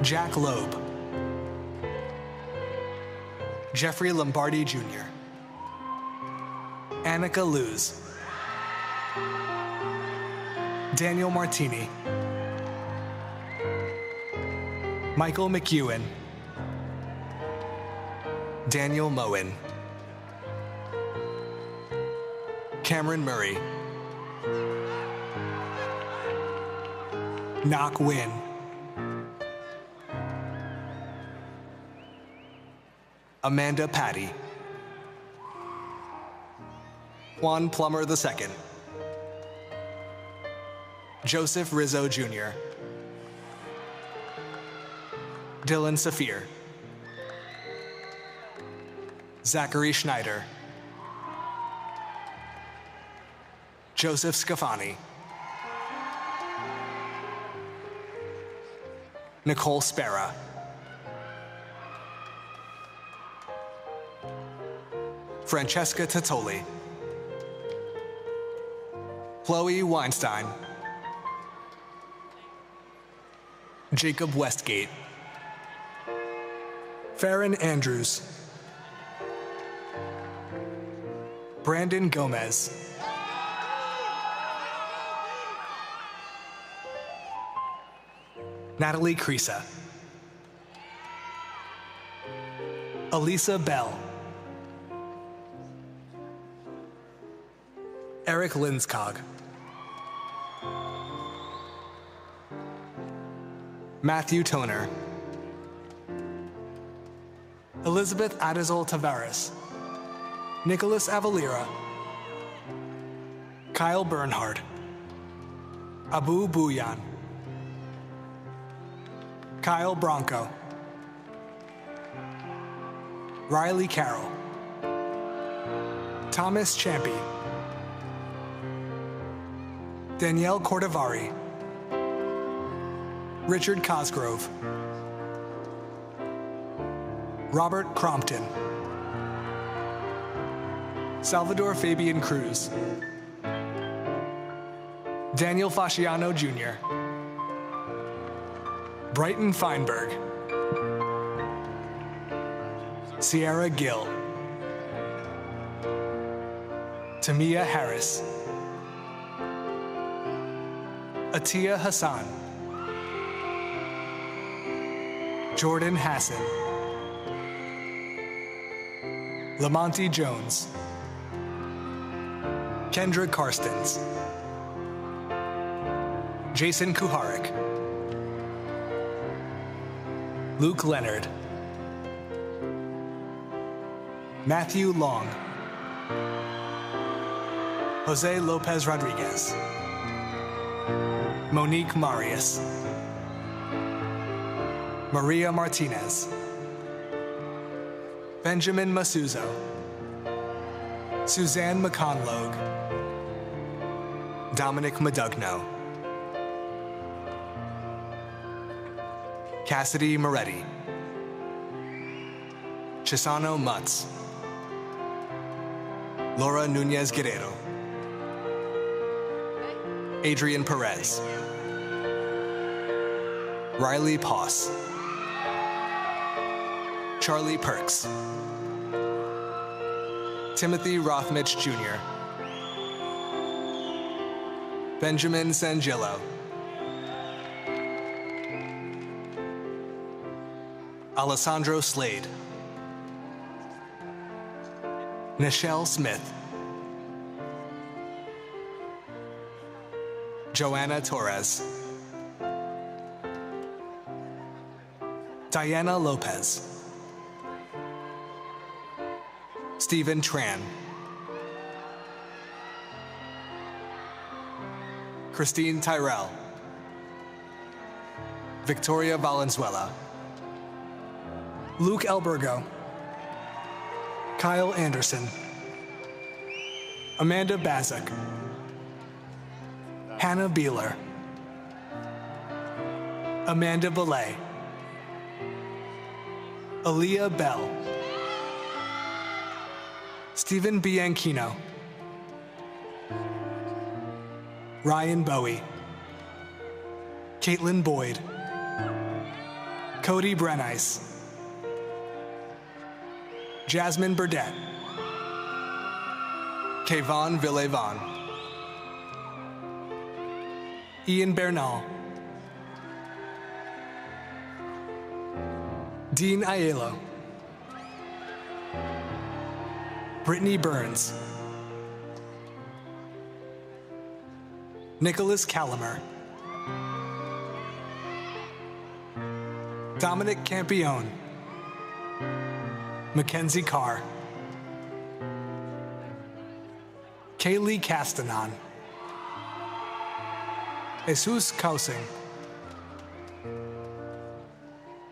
Jack Loeb, Jeffrey Lombardi Jr., Annika Luz, Daniel Martini, Michael McEwen, Daniel Moen, Cameron Murray, Knock Win, Amanda Patty, Juan Plummer II, Joseph Rizzo Jr., Dylan Safir, Zachary Schneider, Joseph Scafani, Nicole Spera, Francesca Tatoli, Chloe Weinstein, Jacob Westgate, Farron Andrews, Brandon Gomez. Natalie Creasa. Elisa Bell. Eric Linskog. Matthew Toner. Elizabeth Adizol Tavares. Nicholas Avalira. Kyle Bernhard. Abu Buyan. Kyle Bronco. Riley Carroll. Thomas Champy. Danielle Cordovari. Richard Cosgrove. Robert Crompton. Salvador Fabian Cruz. Daniel Fasciano Jr. Brighton Feinberg. Sierra Gill. Tamia Harris. Atiya Hassan. Jordan Hassan. Lamonte Jones. Kendra Karstens. Jason Kuharik. Luke Leonard. Matthew Long. Jose Lopez Rodriguez. Monique Marius. Maria Martinez. Benjamin Masuzo. Suzanne McConlogue. Dominic Madugno. Cassidy Moretti. Chisano Mutz. Laura Nunez Guerrero. Adrian Perez. Riley Poss. Charlie Perks. Timothy Rothmich Jr. Benjamin Sangillo. Alessandro Slade. Nichelle Smith. Joanna Torres. Diana Lopez. Stephen Tran. Christine Tyrell. Victoria Valenzuela. Luke Elbergo. Kyle Anderson. Amanda Bazik. Hannah Beeler. Amanda Belay. Aaliyah Bell. Stephen Bianchino. Ryan Bowie. Caitlin Boyd. Cody Brenice. Jasmine Burdett. Kayvon Villevon. Ian Bernal. Dean Aiello. Brittany Burns. Nicholas Calamer. Dominic Campione. Mackenzie Carr. Kaylee Castanon. Jesus Kausing.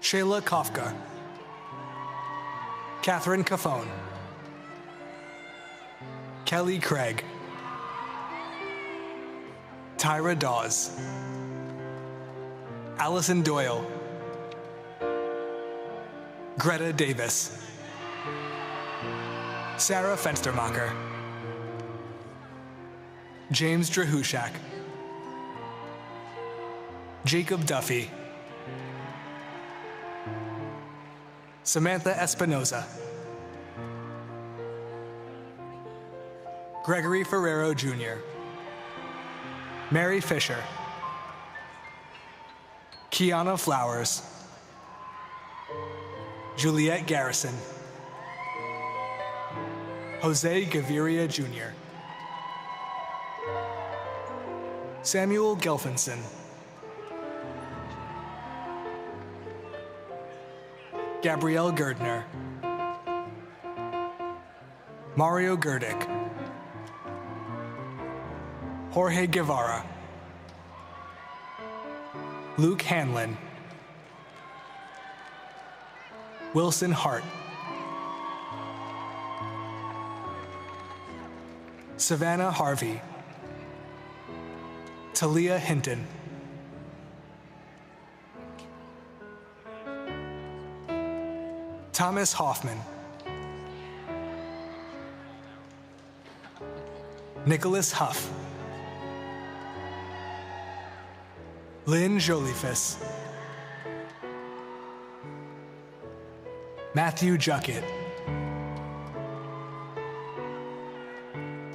Shayla Kafka. Catherine Cafone. Kelly Craig. Tyra Dawes. Allison Doyle. Greta Davis. Sarah Fenstermacher. James Drahushak. Jacob Duffy. Samantha Espinoza. Gregory Ferrero Jr., Mary Fisher, Kiana Flowers, Juliette Garrison, Jose Gaviria Jr., Samuel Gelfinson, Gabrielle Girdner, Mario Gerdick, Jorge Guevara, Luke Hanlon, Wilson Hart, Savannah Harvey, Talia Hinton, Thomas Hoffman, Nicholas Huff, Lynn Jolifus, Matthew Juckett,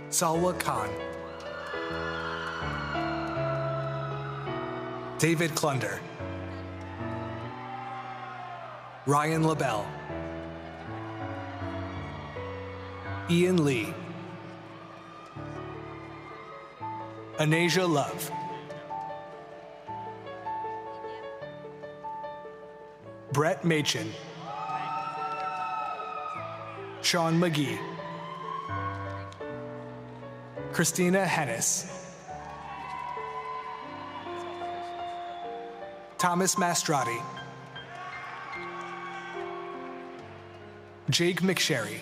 Salwa Khan, David Clunder, Ryan LaBelle, Ian Lee, Anasia Love, Brett Machin, Sean McGee, Christina Hennis, Thomas Mastrati, Jake McSherry,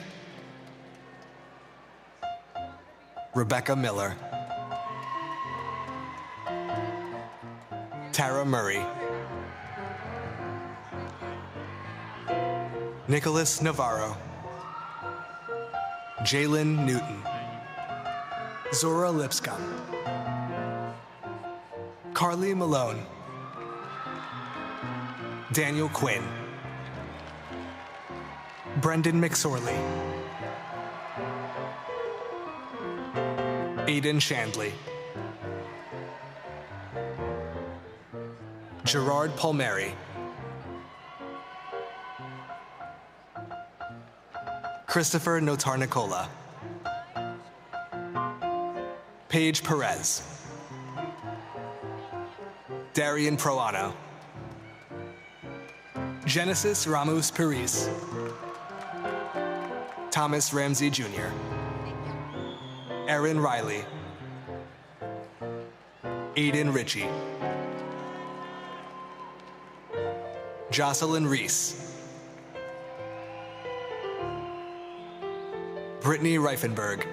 Rebecca Miller, Tara Murray, Nicholas Navarro, Jalen Newton, Zora Lipscomb, Carly Malone, Daniel Quinn, Brendan McSorley, Aiden Shandley, Gerard Palmieri, Christopher Notarnicola, Paige Perez, Darian Proano, Genesis Ramos Paris, Thomas Ramsey Jr., Aaron Riley, Aiden Ritchie, Jocelyn Reese, Brittany Reifenberg,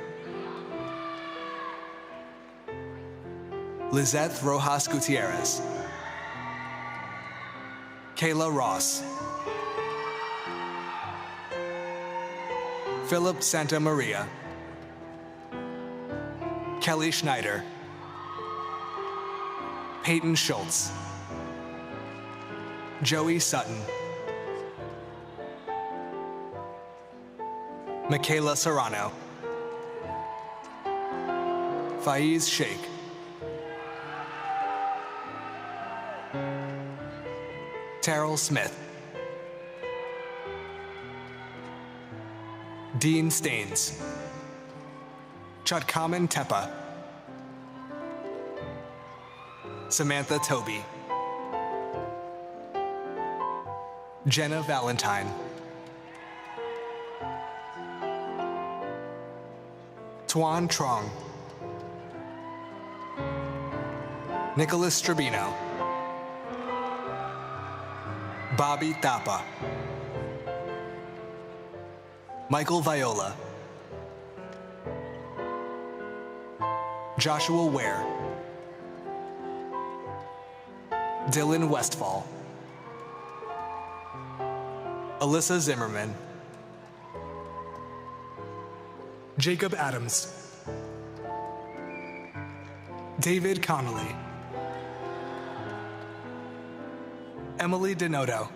Lizeth Rojas Gutierrez, Kayla Ross, Philip Santa Maria, Kelly Schneider, Peyton Schultz, Joey Sutton, Michaela Serrano, Faiz Sheikh, Terrell Smith, Dean Staines, Chutkaman Tepa, Samantha Toby, Jenna Valentine, Tuan Trong, Nicholas Strabino, Bobby Thapa, Michael Viola, Joshua Ware, Dylan Westfall, Alyssa Zimmerman, Jacob Adams, David Connolly, Emily Denoto,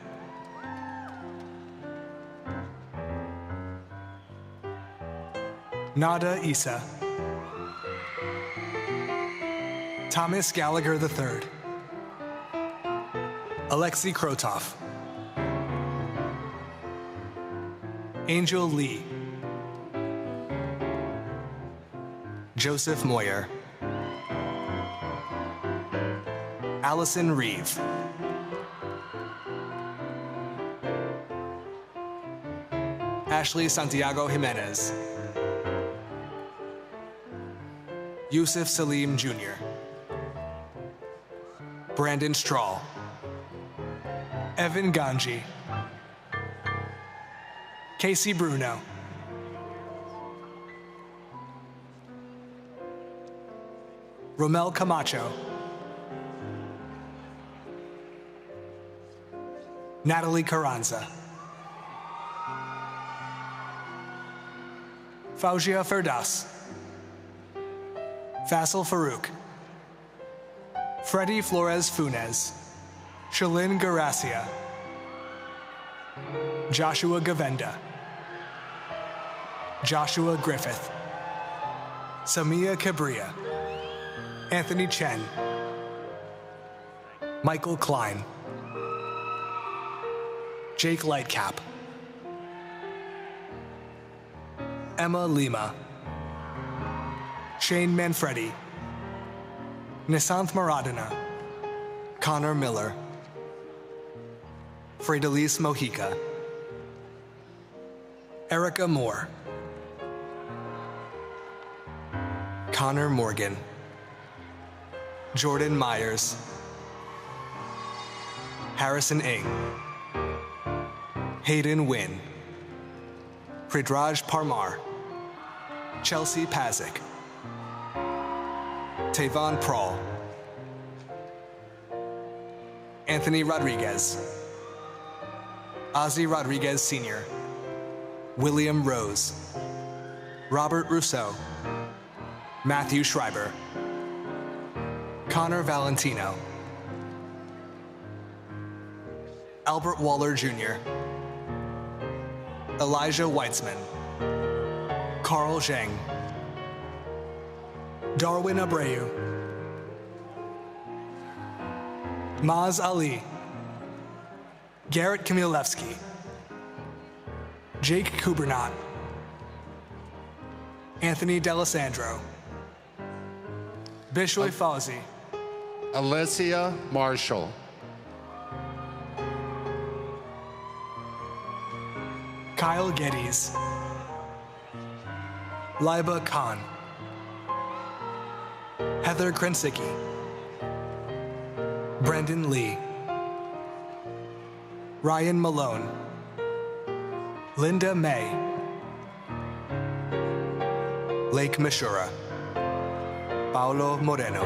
Nada Isa, Thomas Gallagher III, Alexei Krotov, Angel Lee, Joseph Moyer, Allison Reeve, Ashley Santiago Jimenez, Yusuf Salim Jr., Brandon Strahl, Evan Ganji, Casey Bruno, Romel Camacho, Natalie Carranza, Fauzia Ferdas, Faisal Farouk, Freddie Flores Funes, Shalyn Garacia, Joshua Gavenda, Joshua Griffith, Samia Cabria, Anthony Chen, Michael Klein, Jake Lightcap, Emma Lima, Shane Manfredi, Nisanth Maradona, Connor Miller, Fredelise Mojica, Erica Moore, Connor Morgan, Jordan Myers, Harrison Ng, Hayden Wynn, Pridraj Parmar, Chelsea Pazik, Tavon Prawl, Anthony Rodriguez, Ozzy Rodriguez Sr., William Rose, Robert Rousseau, Matthew Schreiber, Connor Valentino, Albert Waller Jr., Elijah Weitzman, Carl Zhang, Darwin Abreu, Maz Ali, Garrett Kamilevsky, Jake Kubernat, Anthony D'Alessandro, Bishoy Fawzi,
Alicia Marshall,
Kyle Geddes, Liba Khan, Heather Krensicki, Brendan Lee, Ryan Malone, Linda May, Lake Mishura, Paulo Moreno,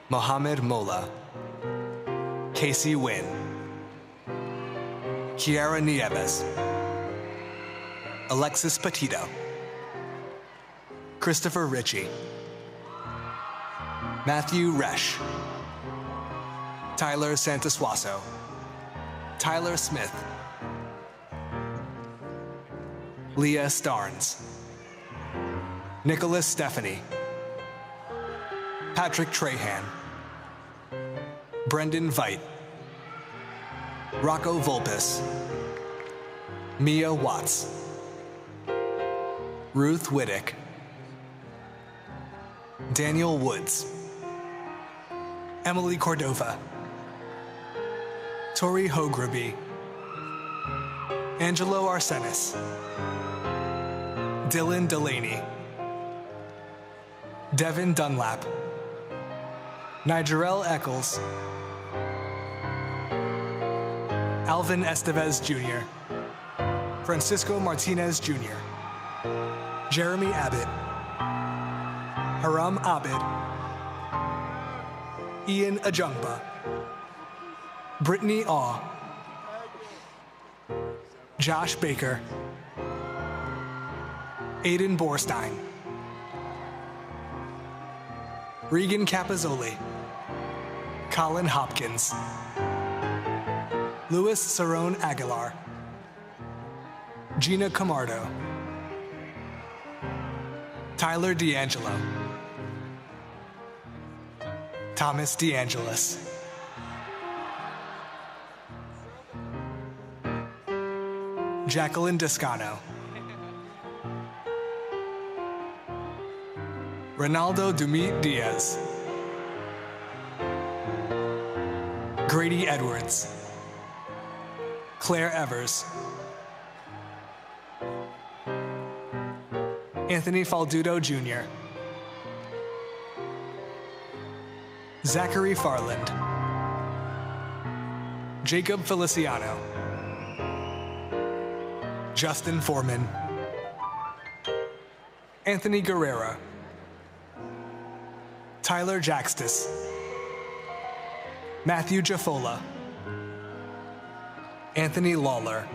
Mohammed Mola, Casey Wynn, Kiara Nieves, Alexis Petito, Christopher Ritchie, Matthew Resch, Tyler Santasuaso, Tyler Smith, Leah Starnes, Nicholas Stephanie, Patrick Trahan, Brendan Veit, Rocco Volpis, Mia Watts, Ruth Whittick, Daniel Woods, Emily Cordova, Tori Hograby, Angelo Arsenis, Dylan Delaney, Devin Dunlap, Nigerel Eccles, Alvin Estevez Jr., Francisco Martinez Jr., Jeremy Abbott, Haram Abid, Ian Ajungba, Brittany Aw, Josh Baker, Aiden Borstein, Regan Capazzoli, Colin Hopkins, Louis Cerrone Aguilar, Gina Camardo, Tyler D'Angelo, Thomas DeAngelis. Jacqueline Descano. Ronaldo Dumit Diaz. Grady Edwards. Claire Evers. Anthony Faldudo Jr. Zachary Farland. Jacob Feliciano. Justin Foreman. Anthony Guerrera. Tyler Jaxtis. Matthew Jaffola. Anthony Lawler.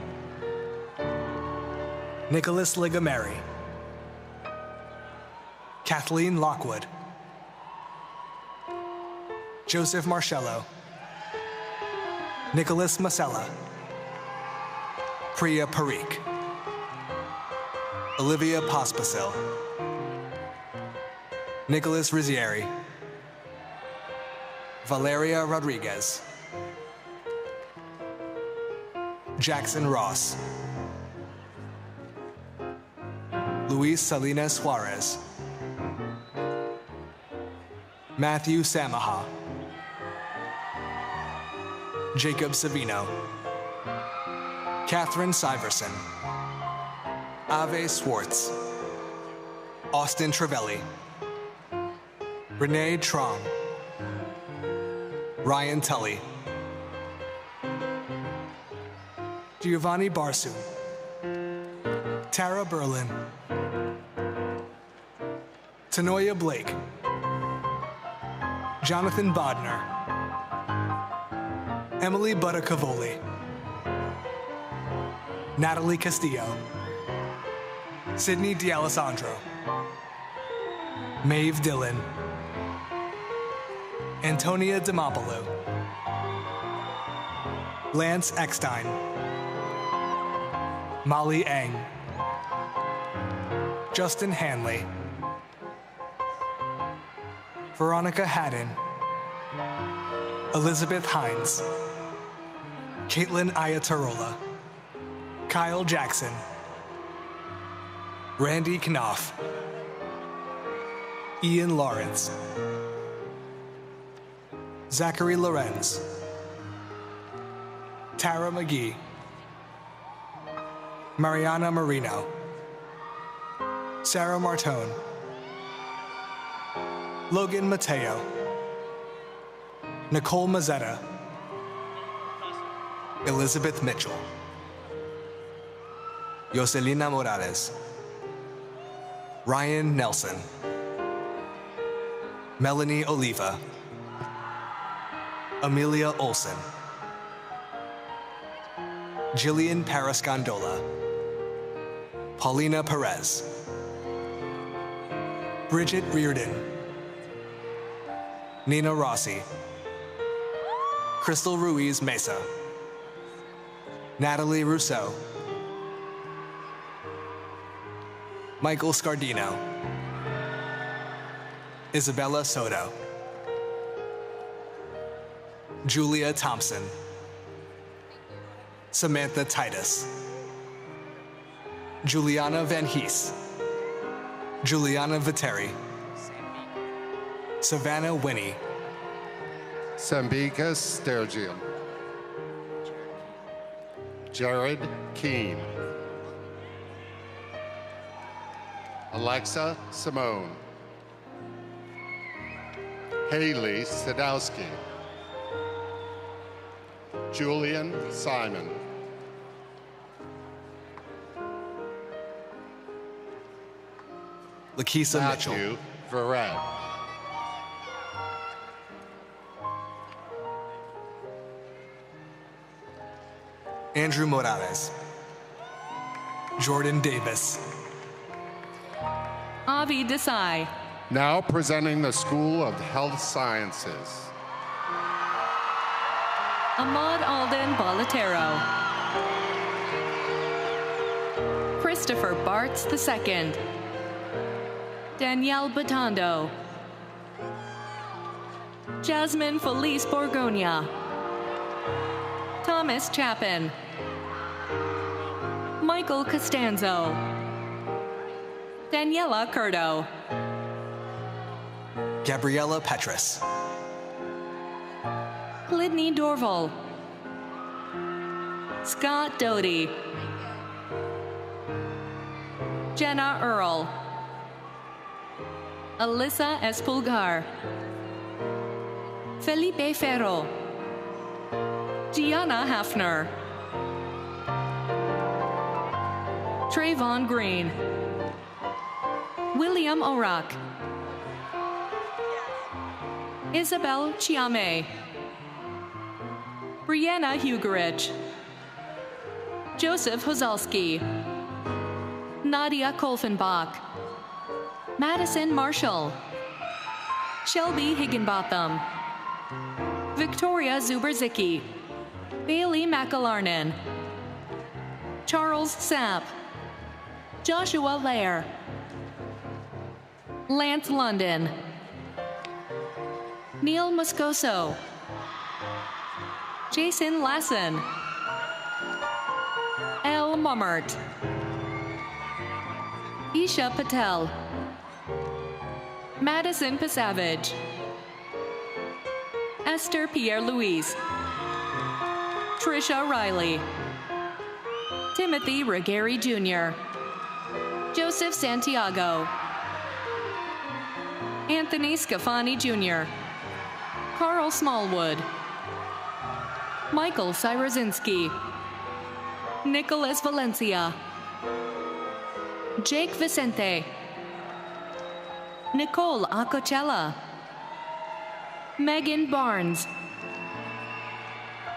Nicholas Ligameri. Kathleen Lockwood. Joseph Marcello. Nicholas Masella. Priya Parikh. Olivia Pospisil. Nicholas Rizzieri. Valeria Rodriguez. Jackson Ross. Luis Salinas Suarez. Matthew Samaha. Jacob Savino. Catherine Syverson. Ave Swartz. Austin Trevelli. Renee Trong. Ryan Tully. Giovanni Barsu. Tara Berlin. Tanoia Blake. Jonathan Bodner. Emily Buttacavoli. Natalie Castillo. Sydney D'Alessandro. Maeve Dillon. Antonia Demopolo. Lance Eckstein. Molly Eng. Justin Hanley. Veronica Haddon. Elizabeth Hines. Caitlin Ayatarola. Kyle Jackson. Randy Knopf. Ian Lawrence. Zachary Lorenz. Tara McGee. Mariana Marino. Sarah Martone. Logan Mateo. Nicole Mazzetta. Elizabeth Mitchell. Yoselina Morales. Ryan Nelson. Melanie Oliva. Amelia Olson. Jillian Parascandola. Paulina Perez. Bridget Reardon. Nina Rossi. Crystal Ruiz Mesa. Natalie Rousseau. Michael Scardino. Isabella Soto. Julia Thompson. Samantha Titus. Juliana Van Hees. Juliana Viteri. Savannah Winnie.
Sambika Sturgeon. Jared Keene. Alexa Simone. Haley Sadowski. Julian Simon.
Lakeisha Mitchell.
Matthew Verret.
Andrew Morales. Jordan Davis.
Avi Desai.
Now presenting the School of Health Sciences.
Ahmad Alden Balatero. Christopher Bartz II. Danielle Batondo. Jasmine Felice Borgonia. Thomas Chapin. Michael Costanzo. Daniela Curdo.
Gabriella Petrus.
Lydney Dorval. Scott Doty. Jenna Earl. Alyssa Espulgar. Felipe Ferro. Gianna Hafner. Trayvon Green. William Orak. Isabel Chiame. Brianna Hugerich. Joseph Hozalski. Nadia Kolfenbach. Madison Marshall. Shelby Higginbotham. Victoria Zuberzicki. Bailey McAlarnon. Charles Sapp. Joshua Lair. Lance London. Neil Moscoso. Jason Lassen. Elle Mummert. Isha Patel. Madison Pasavage. Esther Pierre-Louise. Trisha Riley. Timothy Regari Jr. Joseph Santiago. Anthony Scafani Jr. Carl Smallwood. Michael Syrozinski. Nicholas Valencia. Jake Vicente. Nicole Acocella. Megan Barnes.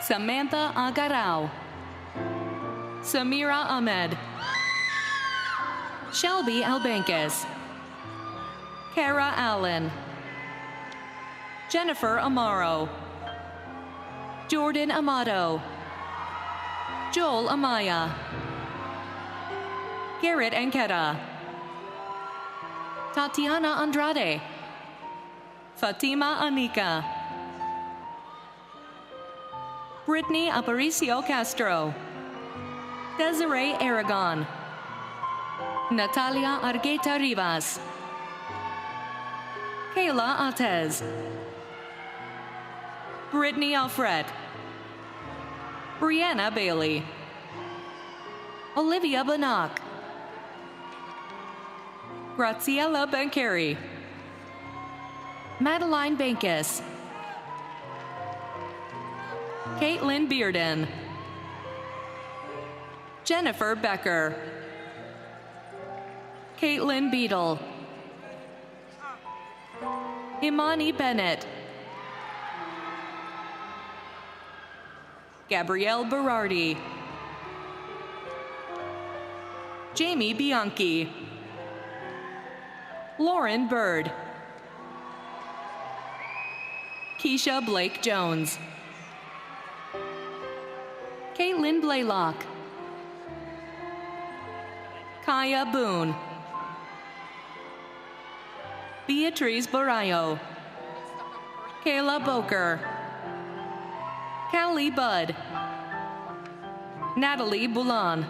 Samantha Agarao. Samira Ahmed. Shelby Albankis. Kara Allen. Jennifer Amaro. Jordan Amato. Joel Amaya. Garrett Anketa. Tatiana Andrade. Fatima Anika. Brittany Aparicio Castro. Desiree Aragon. Natalia Argueta Rivas. Kayla Atez. Brittany Alfred. Brianna Bailey. Olivia Banach. Graciela Bancari. Madeline Bankus. Caitlin Bearden. Jennifer Becker. Caitlin Beadle. Imani Bennett. Gabrielle Berardi. Jamie Bianchi. Lauren Bird. Keisha Blake Jones. Caitlin Blaylock. Kaya Boone. Beatrice Barayo. Kayla Boker. Callie Budd. Natalie Boulan.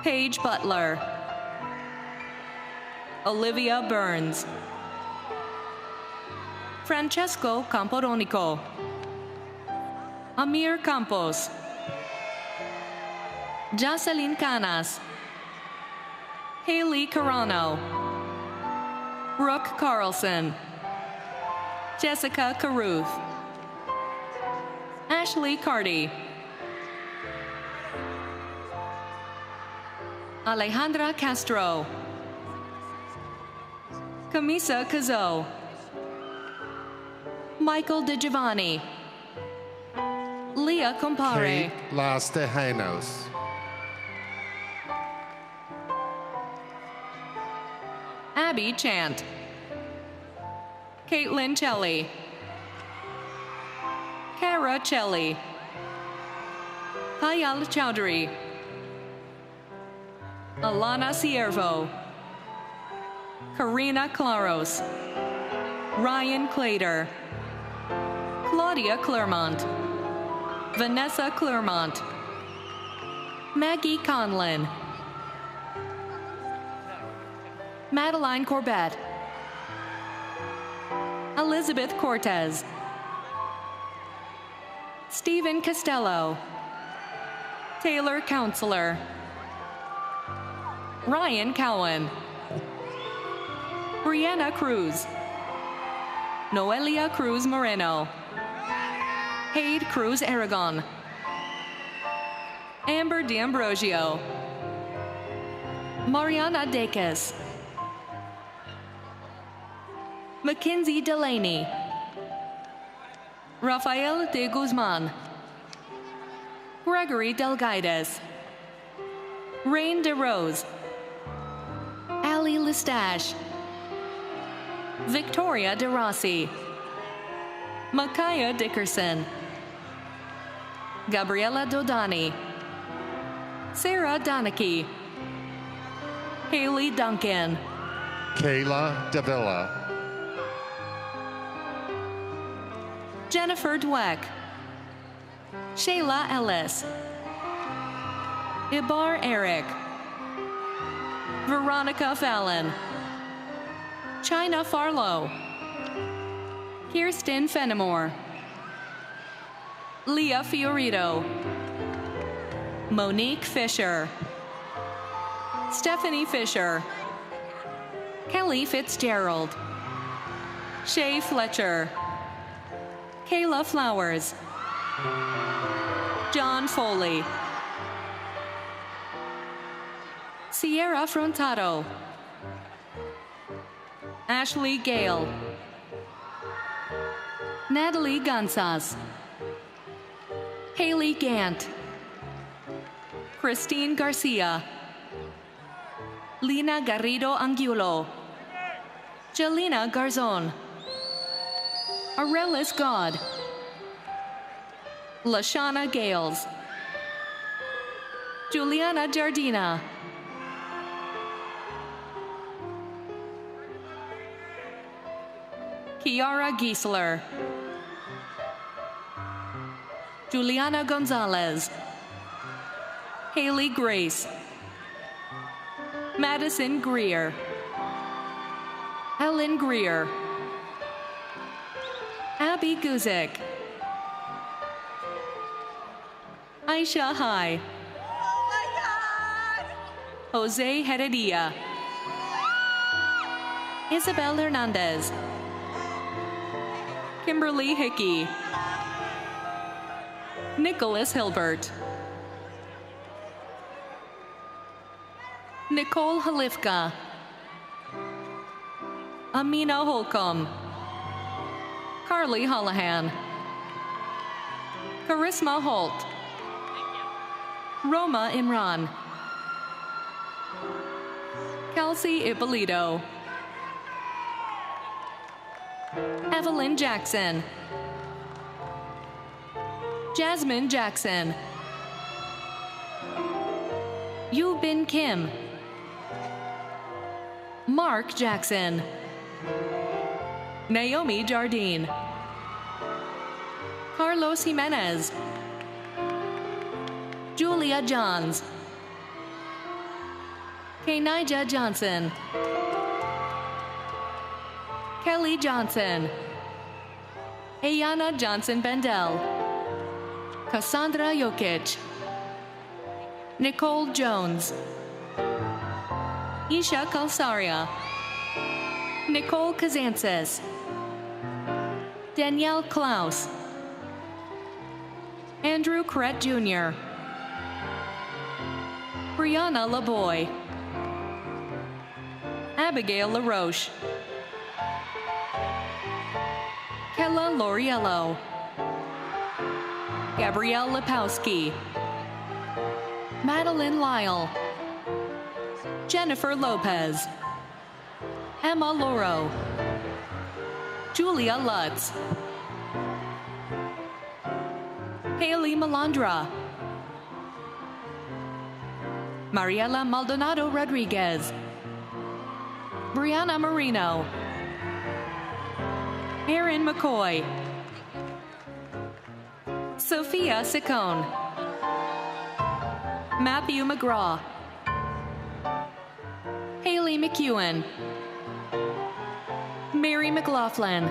Paige Butler. Olivia Burns. Francesco Campodonico. Amir Campos. Jocelyn Canas. Haley Carano. Brooke Carlson. Jessica Caruth. Ashley Carty. Alejandra Castro. Camisa Cazo. Michael DeGiovanni. Leah Compare.
Kate Lastejanos.
Abby Chant. Caitlin Chelly. Kara Chelly. Hayal Chowdhury. Alana Ciervo. Karina Claros. Ryan Clater, Claudia Clermont, Vanessa Clermont, Maggie Conlin, Madeline Corbett, Elizabeth Cortez, Stephen Costello, Taylor Counselor, Ryan Cowan, Brianna Cruz, Noelia Cruz Moreno, Hayde Cruz Aragon, Amber D'Ambrosio, Mariana Dacus, Mackenzie Delaney, Rafael de Guzman, Gregory Delgaides, Rain DeRose, Ali Listache, Victoria De Rossi, Micaiah Dickerson, Gabriella Dodani, Sarah Donachie, Haley Duncan,
Kayla Davila,
Jennifer Dweck, Shayla Ellis, Ibar Eric, Veronica Fallon, China Farlow, Kirsten Fenimore, Leah Fiorito, Monique Fisher, Stephanie Fisher, Kelly Fitzgerald, Shay Fletcher, Kayla Flowers, John Foley, Sierra Frontado, Ashley Gale, Natalie Gansas, Haley Gant, Christine Garcia, Lina Garrido Angulo, Jelena Garzon, Arelis God, Lashana Gales, Juliana Jardina, Kiara Giesler, Juliana Gonzalez, Haley Grace, Madison Greer, Ellen Greer, Abby Guzik, Aisha Hai, Jose Heredia, Isabel Hernandez, Kimberly Hickey, Nicholas Hilbert, Nicole Halifka, Amina Holcomb, Carly Holohan, Charisma Holt, Roma Imran, Kelsey Ippolito, Evelyn Jackson, Jasmine Jackson, Yu Bin Kim, Mark Jackson, Naomi Jardine, Carlos Jimenez, Julia Johns, Kenija Johnson, Kelly Johnson, Ayana Johnson Bendel, Cassandra Jokic, Nicole Jones, Isha Kalsaria, Nicole Kazantzis, Danielle Klaus, Andrew Crett Jr., Brianna LaBoy, Abigail LaRoche, Kella Loriello, Gabrielle Lipowski, Madeline Lyle, Jennifer Lopez, Emma Loro, Julia Lutz, Haley Melandra, Mariela Maldonado Rodriguez, Brianna Marino, Erin McCoy. Sophia Sicone. Matthew McGraw. Haley McEwen. Mary McLaughlin.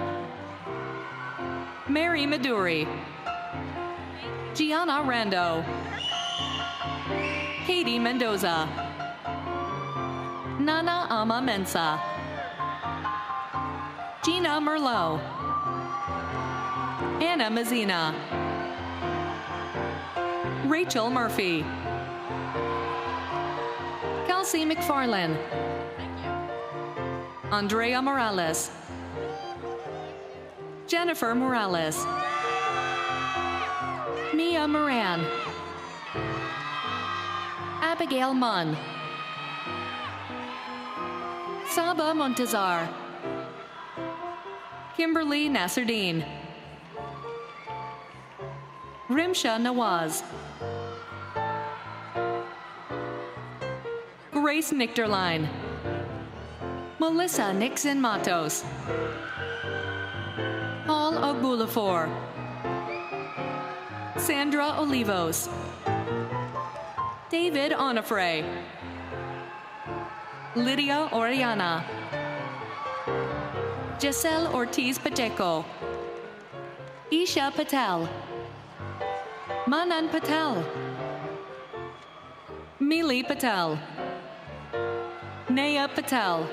Mary Maduri. Gianna Rando. Katie Mendoza. Nana Ama Mensa. Gina Merlot. Anna Mazzina. Rachel Murphy. Kelsey McFarlane. Andrea Morales. Jennifer Morales. Mia Moran. Abigail Munn. Saba Montezar. Kimberly Nasserdeen. Rimsha Nawaz. Grace Nichterline. Melissa Nixon Matos. Paul Ogbulafor. Sandra Olivos. David Onofre. Lydia Oriana. Giselle Ortiz Pacheco. Isha Patel. Manan Patel. Mili Patel. Naya Patel.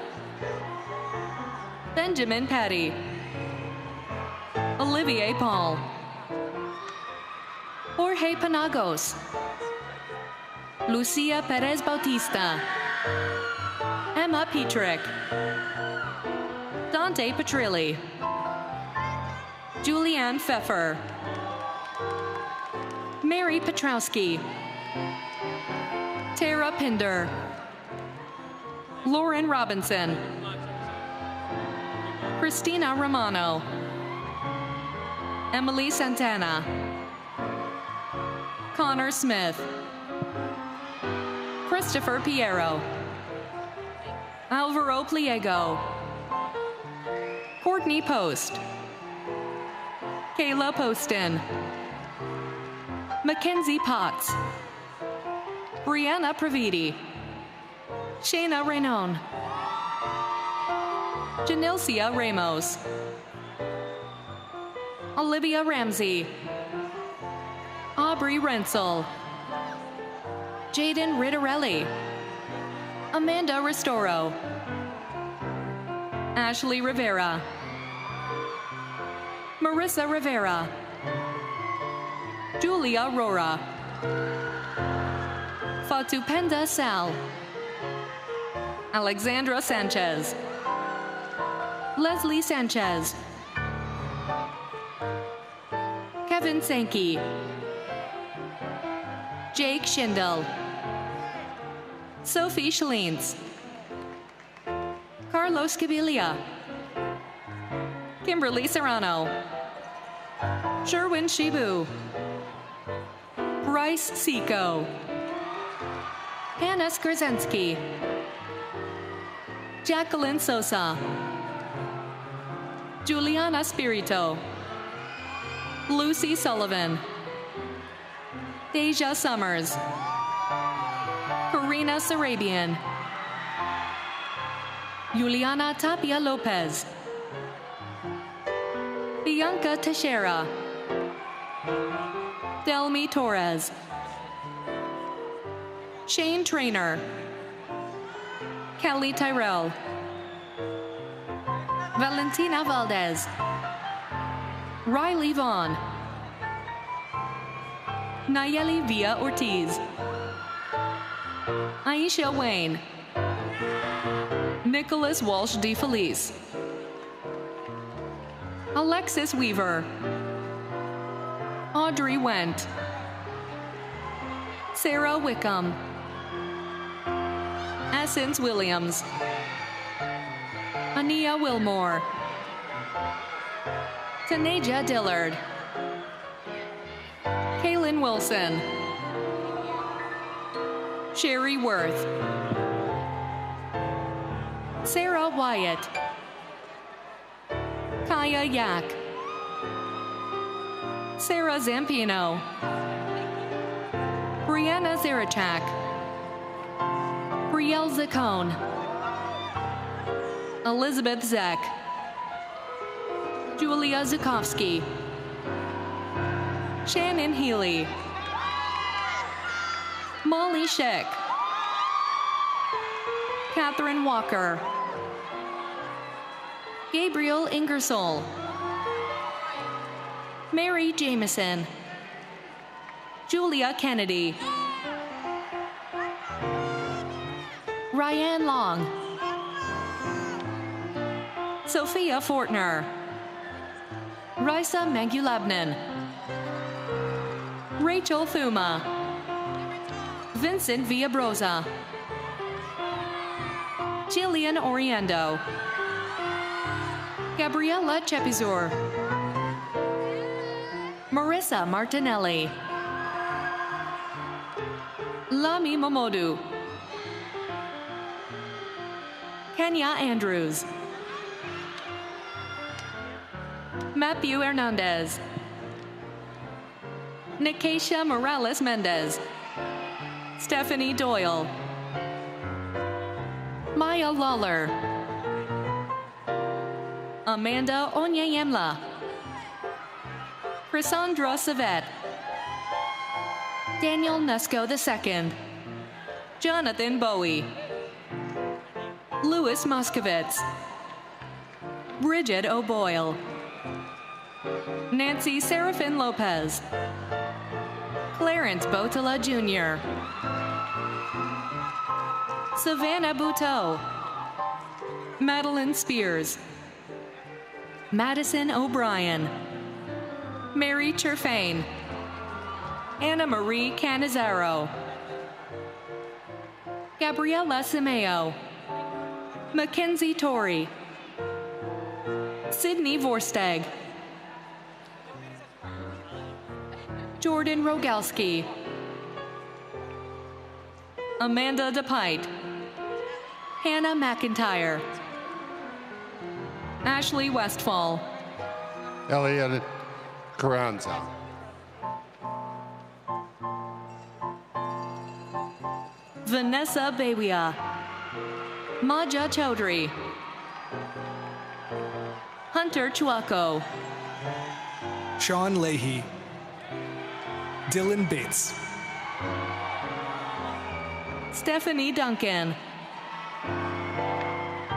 Benjamin Patty. Olivier Paul. Jorge Panagos. Lucia Perez Bautista. Emma Petrick. Dante Petrilli. Julianne Pfeffer. Mary Petrowski. Tara Pinder. Lauren Robinson. Christina Romano. Emily Santana. Connor Smith. Christopher Piero. Alvaro Pliego. Courtney Post. Kayla Poston. Mackenzie Potts. Brianna Praviti. Shayna Raynon. Janilcia Ramos. Olivia Ramsey. Aubrey Rensel. Jaden Rittarelli. Amanda Restoro. Ashley Rivera. Marissa Rivera. Julia Rora. Fatupenda Sal. Alexandra Sanchez. Leslie Sanchez. Kevin Sankey. Jake Schindel. Sophie Schleenz. Carlos Cabilia. Kimberly Serrano. Sherwin Shibu. Bryce Seco. Hannah Skrzynski. Jacqueline Sosa. Juliana Spirito. Lucy Sullivan. Deja Summers. Karina Sarabian. Juliana Tapia Lopez. Bianca Teixeira. Delmi Torres. Shane Trainer. Kelly Tyrell. Valentina Valdez. Riley Vaughn. Nayeli Villa Ortiz. Aisha Wayne. Nicholas Walsh DeFelice. Alexis Weaver. Audrey Wendt. Sarah Wickham. Essence Williams. Ania Wilmore. Taneja Dillard. Kaylin Wilson. Sherry Worth. Sarah Wyatt. Kaya Yak, Sarah Zampino, Brianna Zarachak, Brielle Zacone, Elizabeth Zeck, Julia Zukovsky, Shannon Healy, Molly Schick, Catherine Walker, Gabriel Ingersoll, Mary Jameson, Julia Kennedy, Ryan Long, Sophia Fortner, Raisa Magulabnan, Rachel Thuma, Vincent Villabrosa, Jillian Oriendo, Gabriella Chepizur, Marissa Martinelli, Lami Momodu, Kenya Andrews, Matthew Hernandez, Nikesha Morales Mendez, Stephanie Doyle, Maya Lawler, Amanda Onyeyemla, Chrisandra Savet, Daniel Nusko II, Jonathan Bowie, Louis Moskovitz, Bridget O'Boyle, Nancy Serafin Lopez, Clarence Botola Jr., Savannah Buteau, Madeline Spears, Madison O'Brien, Mary Cherfain, Anna Marie Canizaro, Gabriella Simeo, Mackenzie Torrey, Sydney Vorstag, Jordan Rogalski, Amanda DePite, Hannah McIntyre, Ashley Westfall,
Elliot Carranza.
Vanessa Bewia, Maja Chaudhry, Hunter Chuaco,
Sean Leahy, Dylan Bates,
Stephanie Duncan,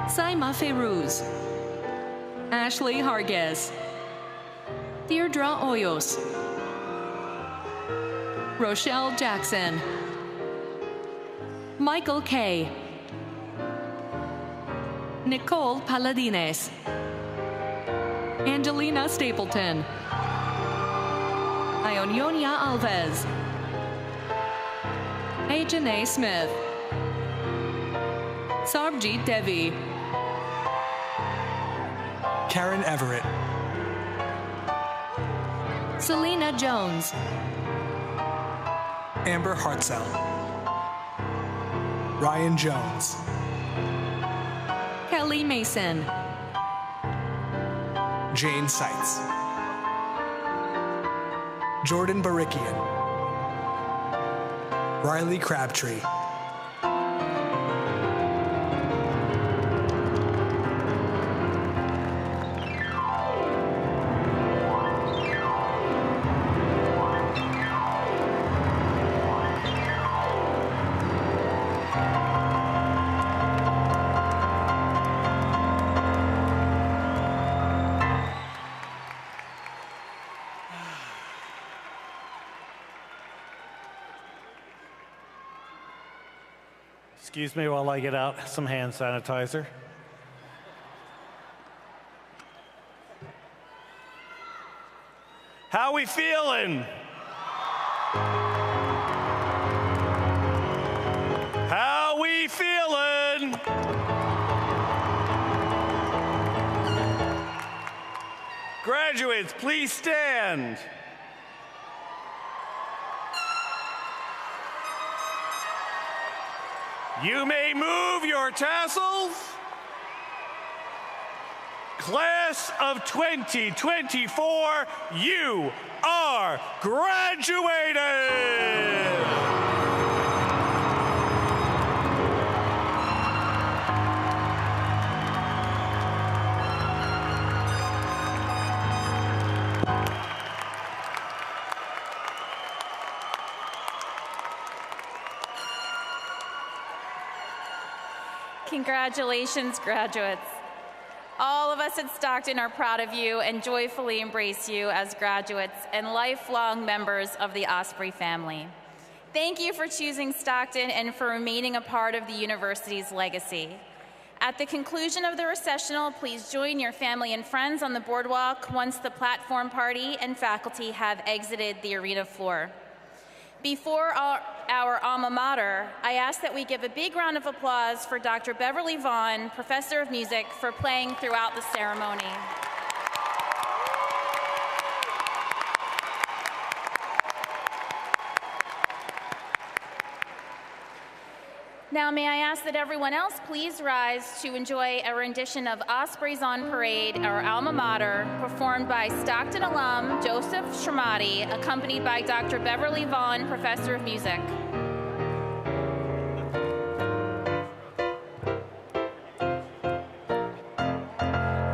Saima Ferouz, Ashley Hargis, Deirdre Hoyos, Rochelle Jackson, Michael Kay, Nicole Paladines, Angelina Stapleton, Ionionia Alves, Ajane Smith, Sarbjeet Devi,
Karen Everett,
Selena Jones,
Amber Hartzell, Ryan Jones,
Kelly Mason,
Jane Seitz, Jordan Barikian, Riley Crabtree,
Excuse me while I get out some hand sanitizer. How we feeling? How we feeling? Graduates, please stand. You may move your tassels. Class of 2024, you are graduated!
Congratulations, graduates. All of us at Stockton are proud of you and joyfully embrace you as graduates and lifelong members of the Osprey family. Thank you for choosing Stockton and for remaining a part of the university's legacy. At the conclusion of the recessional, please join your family and friends on the boardwalk once the platform party and faculty have exited the arena floor. Before our alma mater, I ask that we give a big round of applause for Dr. Beverly Vaughn, Professor of Music, for playing throughout the ceremony. Now, may I ask that everyone else please rise to enjoy a rendition of Ospreys on Parade, our alma mater, performed by Stockton alum Joseph Shermati, accompanied by Dr. Beverly Vaughn, Professor of Music.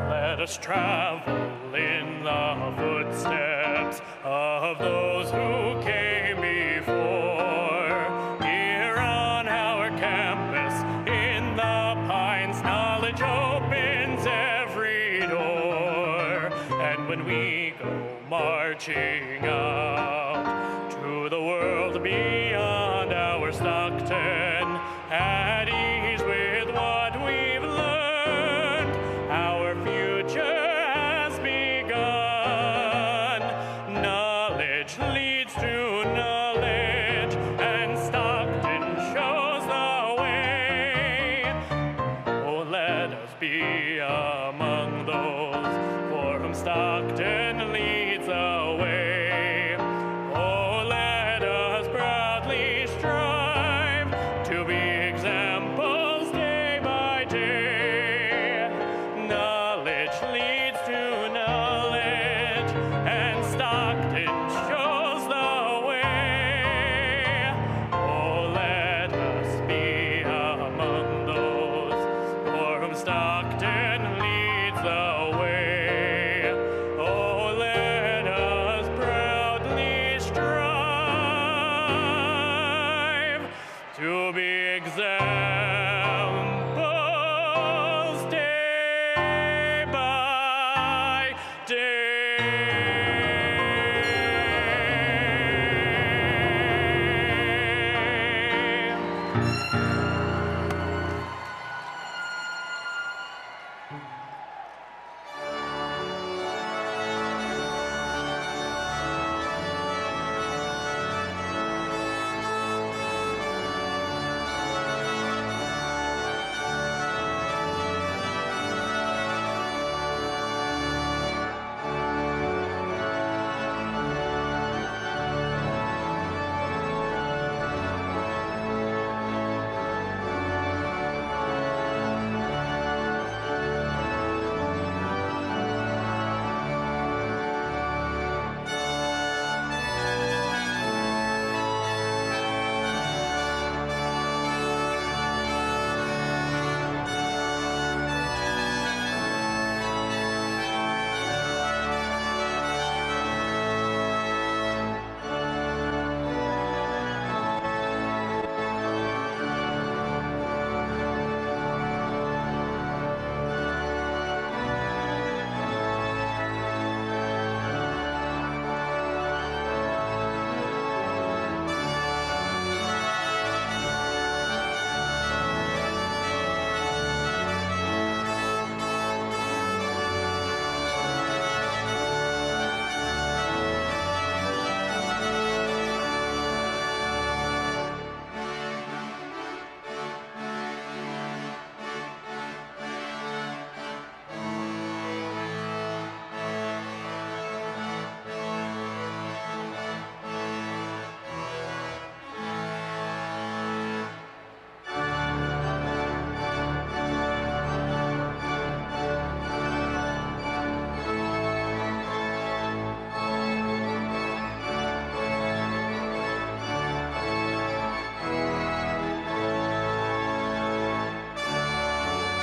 Let us travel in the footsteps of those who came before. Opens every door, and when we go marching